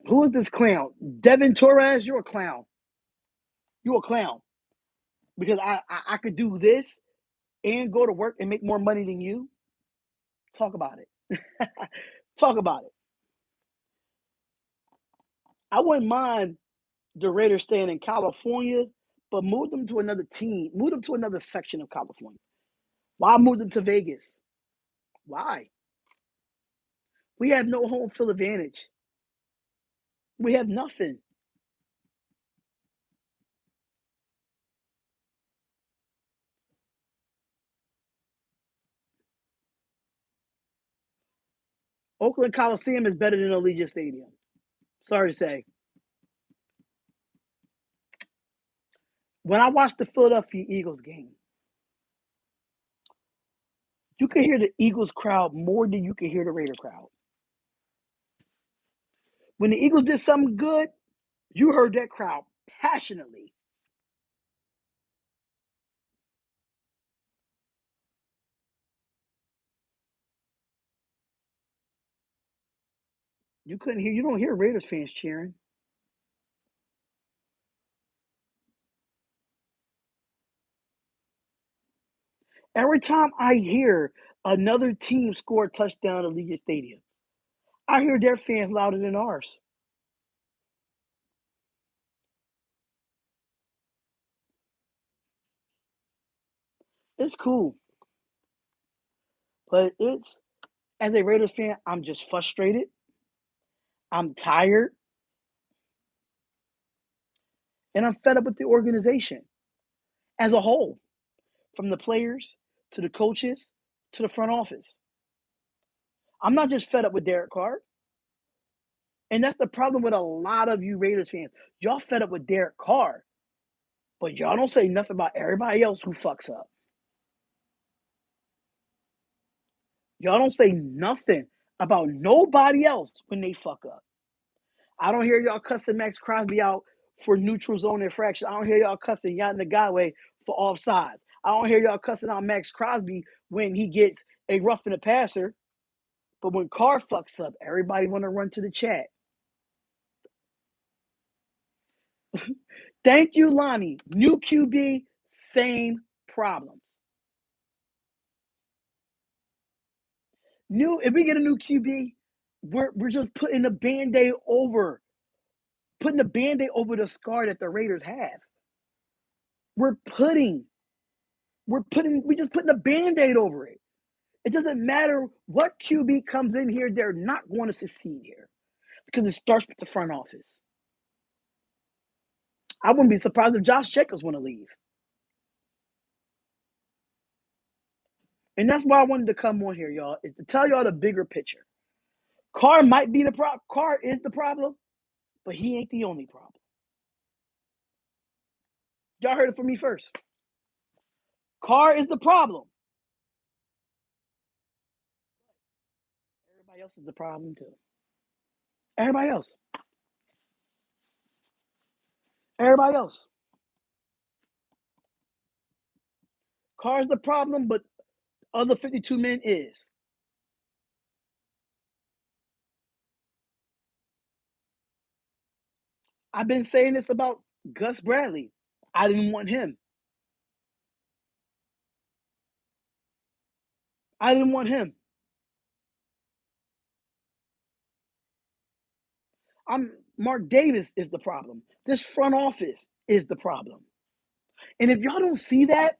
Who is this clown? Devin Torres, you're a clown. You're a clown. Because I could do this and go to work and make more money than you. Talk about it. Talk about it. I wouldn't mind the Raiders staying in California, but move them to another team. Move them to another section of California. Why move them to Vegas? Why? We have no home field advantage. We have nothing. Oakland Coliseum is better than Allegiant Stadium. Sorry to say. When I watched the Philadelphia Eagles game, you could hear the Eagles crowd more than you could hear the Raider crowd. When the Eagles did something good, you heard that crowd passionately. You don't hear Raiders fans cheering. Every time I hear another team score a touchdown at Allegiant Stadium, I hear their fans louder than ours. It's cool, but it's as a Raiders fan, I'm just frustrated. I'm tired, and I'm fed up with the organization as a whole, from the players to the coaches to the front office. I'm not just fed up with Derek Carr. And that's the problem with a lot of you Raiders fans. Y'all fed up with Derek Carr, but y'all don't say nothing about everybody else who fucks up. Y'all don't say nothing about nobody else when they fuck up. I don't hear y'all cussing Max Crosby out for neutral zone infraction. I don't hear y'all cussing Yann Ngakwe for offsides. I don't hear y'all cussing out Max Crosby when he gets a rough in the passer. But when Carr fucks up, everybody want to run to the chat. Thank you, Lonnie. New QB, same problems. If we get a new QB, we're just putting a band-aid over, putting a band-aid over the scar that the Raiders have. We're just putting a band-aid over it. It doesn't matter what QB comes in here, they're not going to succeed here because it starts with the front office. I wouldn't be surprised if Josh Jacobs want to leave. And that's why I wanted to come on here, y'all, is to tell y'all the bigger picture. Carr might be the problem. Carr is the problem, but he ain't the only problem. Y'all heard it from me first. Carr is the problem. else is the problem too. Everybody else. Everybody else. Carr's the problem, but other 52 men is. I've been saying this about Gus Bradley. I didn't want him. I didn't want him. Mark Davis is the problem. This front office is the problem. And if y'all don't see that,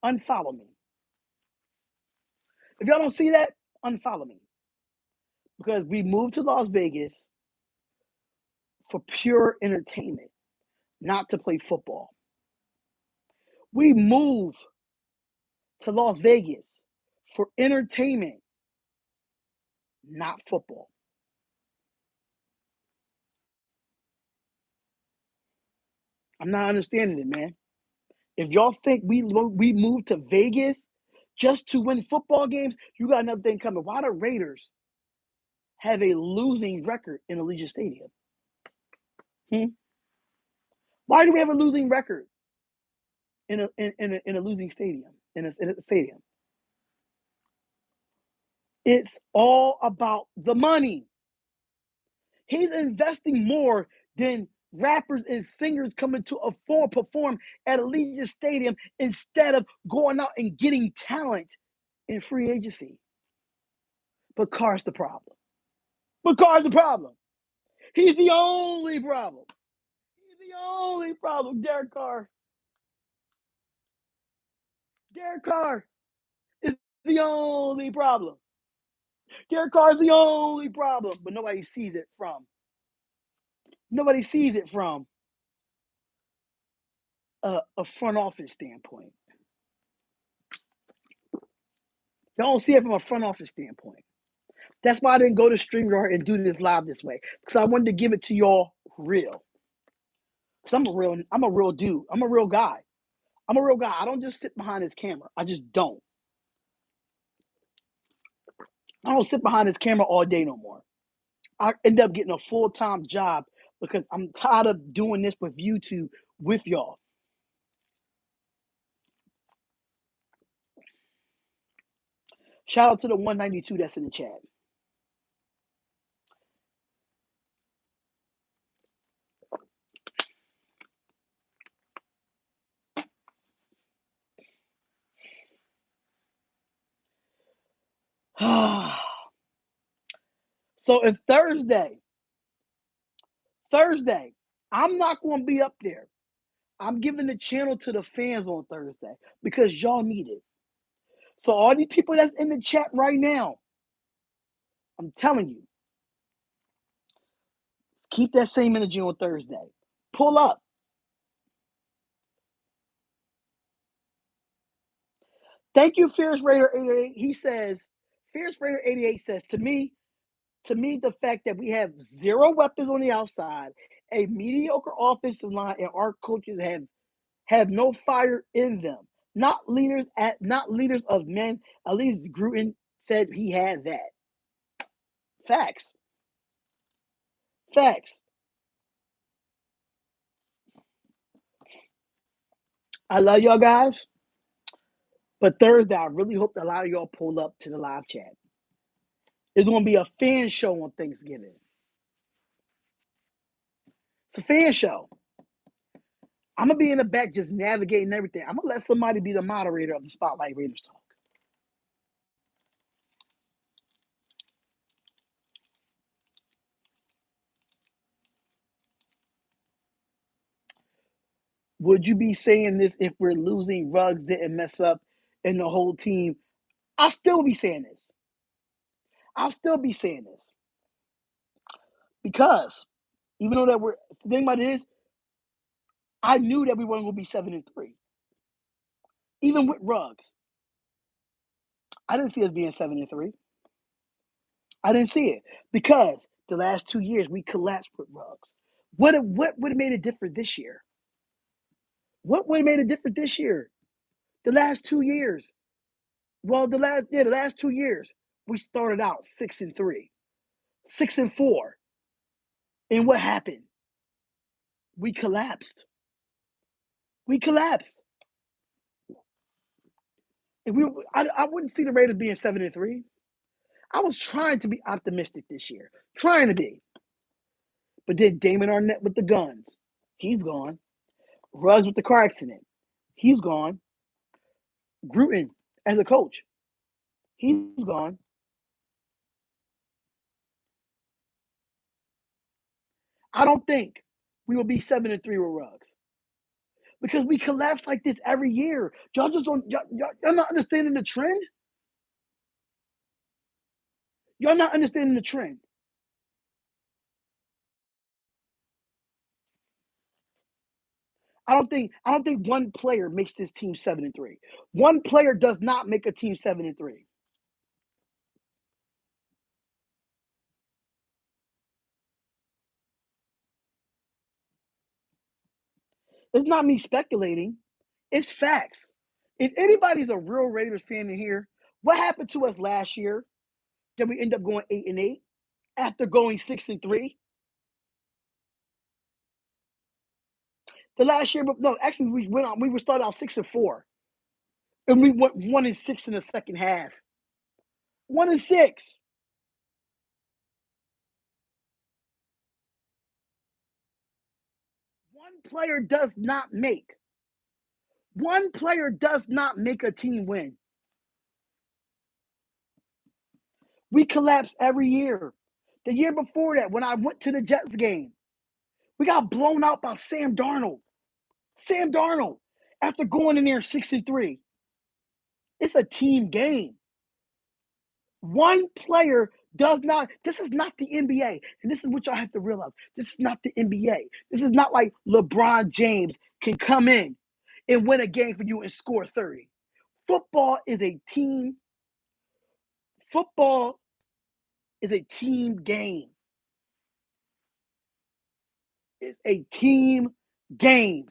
unfollow me. If y'all don't see that, unfollow me. Because we moved to Las Vegas for pure entertainment, not to play football. We move to Las Vegas for entertainment, not football. I'm not understanding it, man. If y'all think we moved to Vegas just to win football games, you got another thing coming. Why the Raiders have a losing record in Allegiant Stadium? Why do we have a losing record in a losing stadium, in a stadium? It's all about the money. He's investing more than rappers and singers coming to perform at Allegiant Stadium instead of going out and getting talent in free agency. But Carr's the problem. But Carr's the problem. He's the only problem. He's the only problem. Derek Carr. Derek Carr is the only problem. Derek Carr is the only problem, but nobody sees it from. Nobody sees it from a front office standpoint. Y'all don't see it from a front office standpoint. That's why I didn't go to StreamYard and do this live this way, because I wanted to give it to y'all real. Because I'm a real dude. I'm a real guy. I'm a real guy. I don't just sit behind this camera. I just don't. I don't sit behind this camera all day no more. I end up getting a full-time job because I'm tired of doing this with YouTube with y'all. Shout out to the 192 that's in the chat. So if Thursday, I'm not going to be up there. I'm giving the channel to the fans on Thursday because y'all need it. So all these people that's in the chat right now, I'm telling you, keep that same energy on Thursday. Pull up. Thank you, Fierce Raider 88. He says, Fierce Raider 88 says, to me, the fact that we have zero weapons on the outside, a mediocre offensive line, and our coaches have no fire in them. Not leaders of men. At least Gruden said he had that. Facts. I love y'all guys. But Thursday, I really hope that a lot of y'all pull up to the live chat. It's going to be a fan show on Thanksgiving. It's a fan show. I'm going to be in the back just navigating everything. I'm going to let somebody be the moderator of the Spotlight Raiders Talk. Would you be saying this if we're losing? Ruggs didn't mess up and the whole team? I'll still be saying this. Because even though the thing about it is, I knew that we weren't going to be 7-3. Even with Ruggs. I didn't see us being 7-3. I didn't see it because the last 2 years we collapsed with Ruggs. What would have made it different this year? What would have made it different this year? The last 2 years. Well, the last 2 years. We started out 6-3, 6-4. And what happened? We collapsed. We collapsed. If I wouldn't see the Raiders being 7-3. I was trying to be optimistic this year, trying to be. But then Damon Arnett with the guns, he's gone. Ruggs with the car accident, he's gone. Gruden as a coach, he's gone. I don't think we will be 7-3 with Ruggs because we collapse like this every year. Y'all just don't. Y'all not understanding the trend. Y'all not understanding the trend. I don't think one player makes this team 7-3. One player does not make a team 7-3. It's not me speculating. It's facts. If anybody's a real Raiders fan in here, what happened to us last year? Did we end up going 8-8 after going 6-3? The last year, but no, actually we went on. We were started out 6-4, and we went 1-6 in the second half. 1-6. One player does not make. One player does not make a team win. We collapse every year. The year before that, when I went to the Jets game, we got blown out by Sam Darnold. Sam Darnold, after going in there 6-3. It's a team game. One player does not, this is not the NBA. And this is what y'all have to realize. This is not the NBA. This is not like LeBron James can come in and win a game for you and score 30. Football is a team. Football is a team game. It's a team game.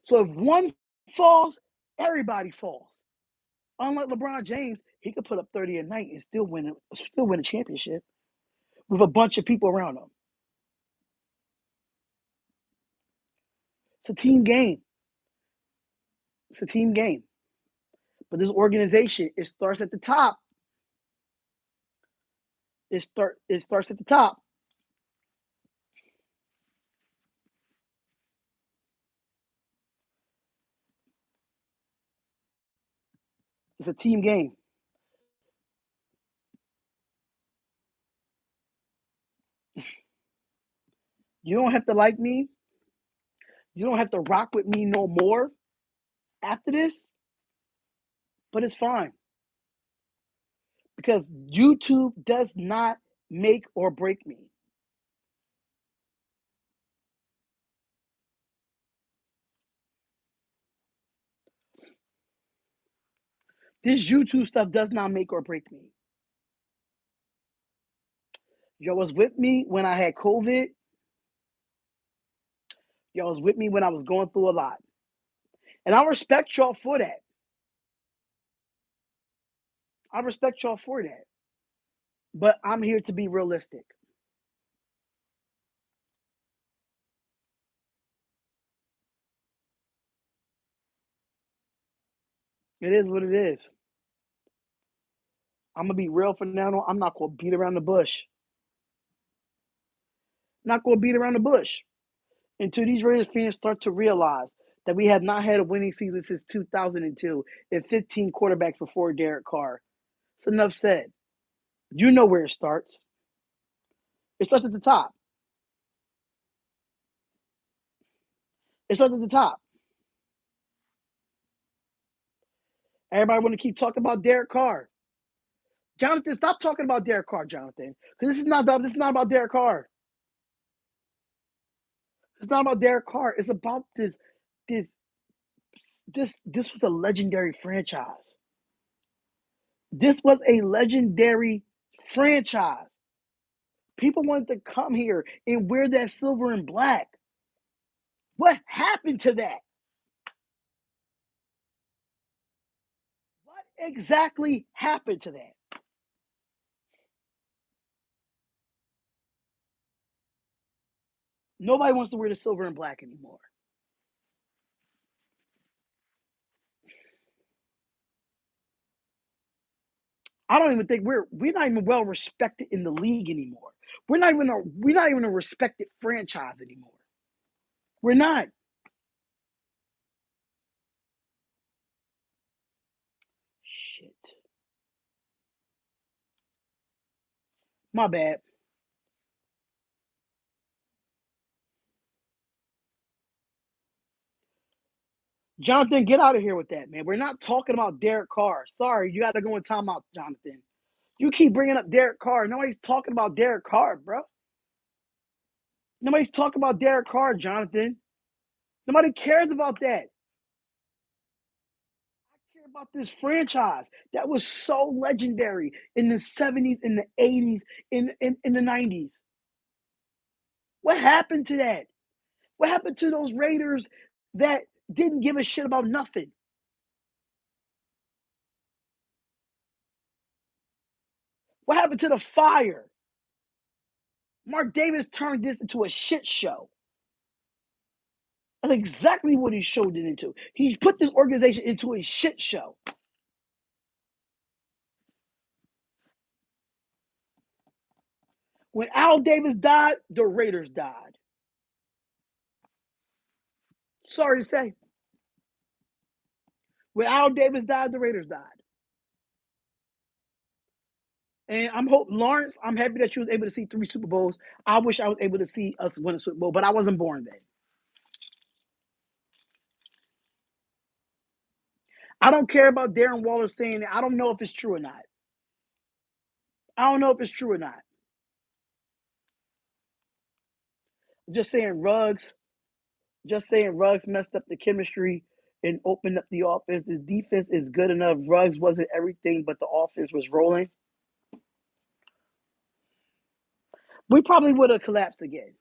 So if one falls, everybody falls. Unlike LeBron James, he could put up 30 a night and still win a championship with a bunch of people around him. It's a team game. It's a team game. But this organization, it starts at the top. It starts at the top. It's a team game. You don't have to like me. You don't have to rock with me no more after this. But it's fine. Because YouTube does not make or break me. This YouTube stuff does not make or break me. Y'all was with me when I had COVID. Y'all was with me when I was going through a lot. And I respect y'all for that. I respect y'all for that. But I'm here to be realistic. It is what it is. I'm gonna be real from now on. I'm not gonna beat around the bush. Not gonna beat around the bush until these Raiders fans start to realize that we have not had a winning season since 2002 and 15 quarterbacks before Derek Carr. It's enough said. You know where it starts. It starts at the top. It starts at the top. Everybody want to keep talking about Derek Carr. Jonathan, stop talking about Derek Carr, Jonathan. Because this is not about Derek Carr. It's not about Derek Carr. It's about this was a legendary franchise. This was a legendary franchise. People wanted to come here and wear that silver and black. What happened to that? What exactly happened to that? Nobody wants to wear the silver and black anymore. I don't even think we're not even well respected in the league anymore. We're not even a respected franchise anymore. We're not. Shit. My bad. Jonathan, get out of here with that, man. We're not talking about Derek Carr. Sorry, you got to go in timeout, Jonathan. You keep bringing up Derek Carr. Nobody's talking about Derek Carr, bro. Nobody's talking about Derek Carr, Jonathan. Nobody cares about that. I care about this franchise that was so legendary in the 70s, in the 80s, in the 90s. What happened to that? What happened to those Raiders that didn't give a shit about nothing? What happened to the fire? Mark Davis turned this into a shit show. That's exactly what he showed it into. He put this organization into a shit show. When Al Davis died, the Raiders died. Sorry to say. When Al Davis died, the Raiders died. And Lawrence, I'm happy that you was able to see 3 Super Bowls. I wish I was able to see us win a Super Bowl, but I wasn't born then. I don't care about Darren Waller saying that. I don't know if it's true or not. I don't know if it's true or not. Just saying Ruggs messed up the chemistry and opened up the offense. The defense is good enough. Ruggs wasn't everything, but the offense was rolling. We probably would have collapsed again.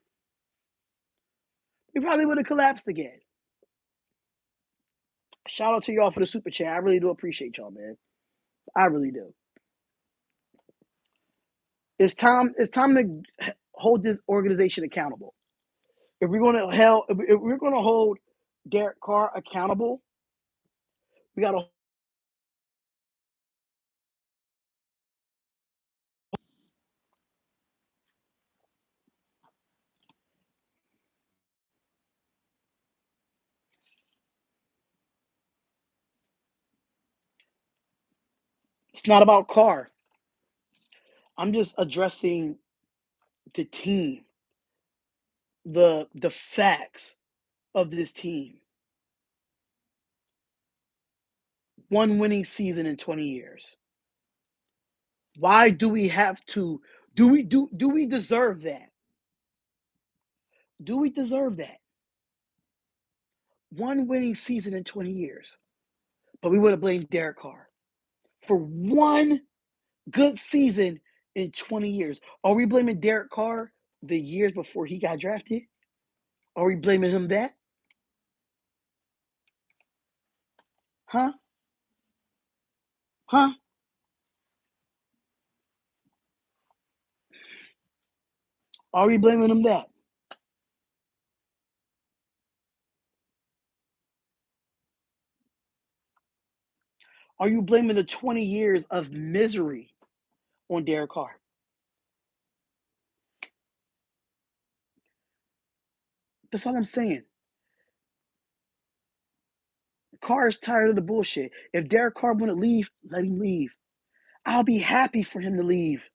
Shout out to y'all for the super chat. I really do appreciate y'all, man. I really do. It's time to hold this organization accountable. If we're gonna hold Derek Carr accountable, we gotta. It's not about Carr. I'm just addressing the team, the facts of this team. One winning season in 20 years. Why do we have to? Do we deserve that? Do we deserve that? One winning season in 20 years. But we would have blamed Derek Carr for one good season in 20 years. Are we blaming Derek Carr the years before he got drafted? Are we blaming him that? Huh? Huh? Are we blaming him that? Are you blaming the 20 years of misery on Derek Carr? That's all I'm saying. Carr is tired of the bullshit. If Derek Carr want to leave, let him leave. I'll be happy for him to leave.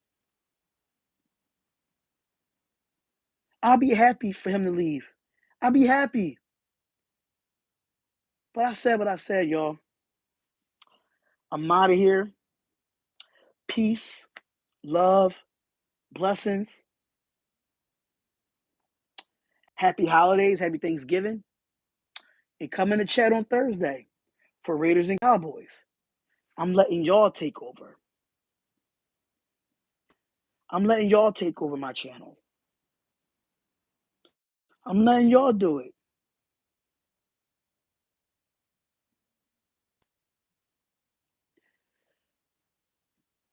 I'll be happy for him to leave. I'll be happy. But I said what I said, y'all. I'm out of here. Peace, love, blessings. Happy holidays, happy Thanksgiving. And come in the chat on Thursday for Raiders and Cowboys. I'm letting y'all take over. I'm letting y'all take over my channel. I'm letting y'all do it.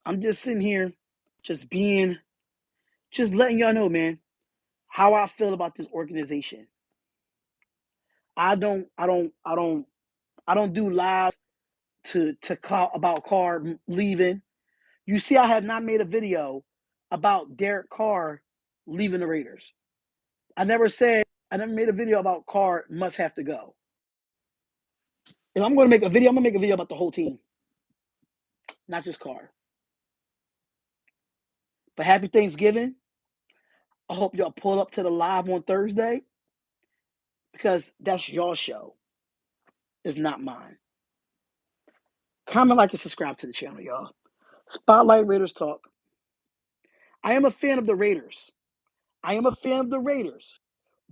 I'm just sitting here, just letting y'all know, man. how I feel about this organization. I don't do lives to call about Carr leaving. You see, I have not made a video about Derek Carr leaving the Raiders. I never made a video about Carr must have to go. If I'm going to make a video, I'm going to make a video about the whole team, not just Carr. But happy Thanksgiving. I hope y'all pull up to the live on Thursday because that's your show. It's not mine. Comment, like, and subscribe to the channel, y'all. Spotlight Raiders Talk. I am a fan of the Raiders. I am a fan of the Raiders.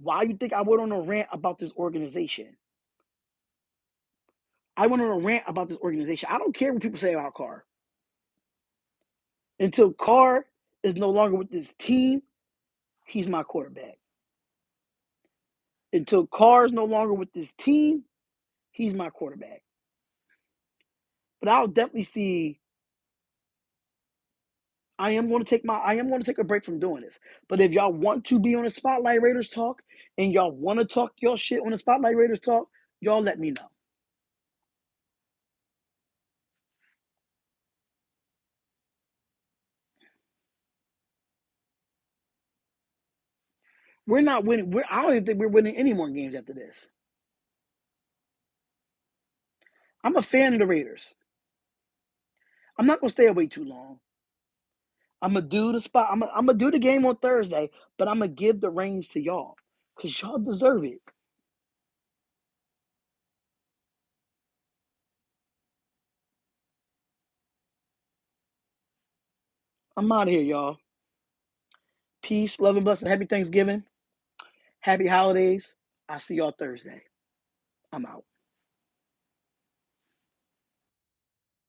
Why you think I went on a rant about this organization? I went on a rant about this organization. I don't care what people say about Carr. Until Carr is no longer with this team, he's my quarterback. Until Carr is no longer with this team, he's my quarterback. But I'll definitely see. I am going to take a break from doing this. But if y'all want to be on the Spotlight Raiders Talk and y'all want to talk your shit on the Spotlight Raiders Talk, y'all let me know. We're not winning. I don't even think we're winning any more games after this. I'm a fan of the Raiders. I'm not gonna stay away too long. I'm gonna do the spot. I'm gonna do the game on Thursday, but I'm gonna give the reins to y'all because y'all deserve it. I'm out of here, y'all. Peace, love, and blessings. Happy Thanksgiving. Happy holidays. I'll see y'all Thursday. I'm out.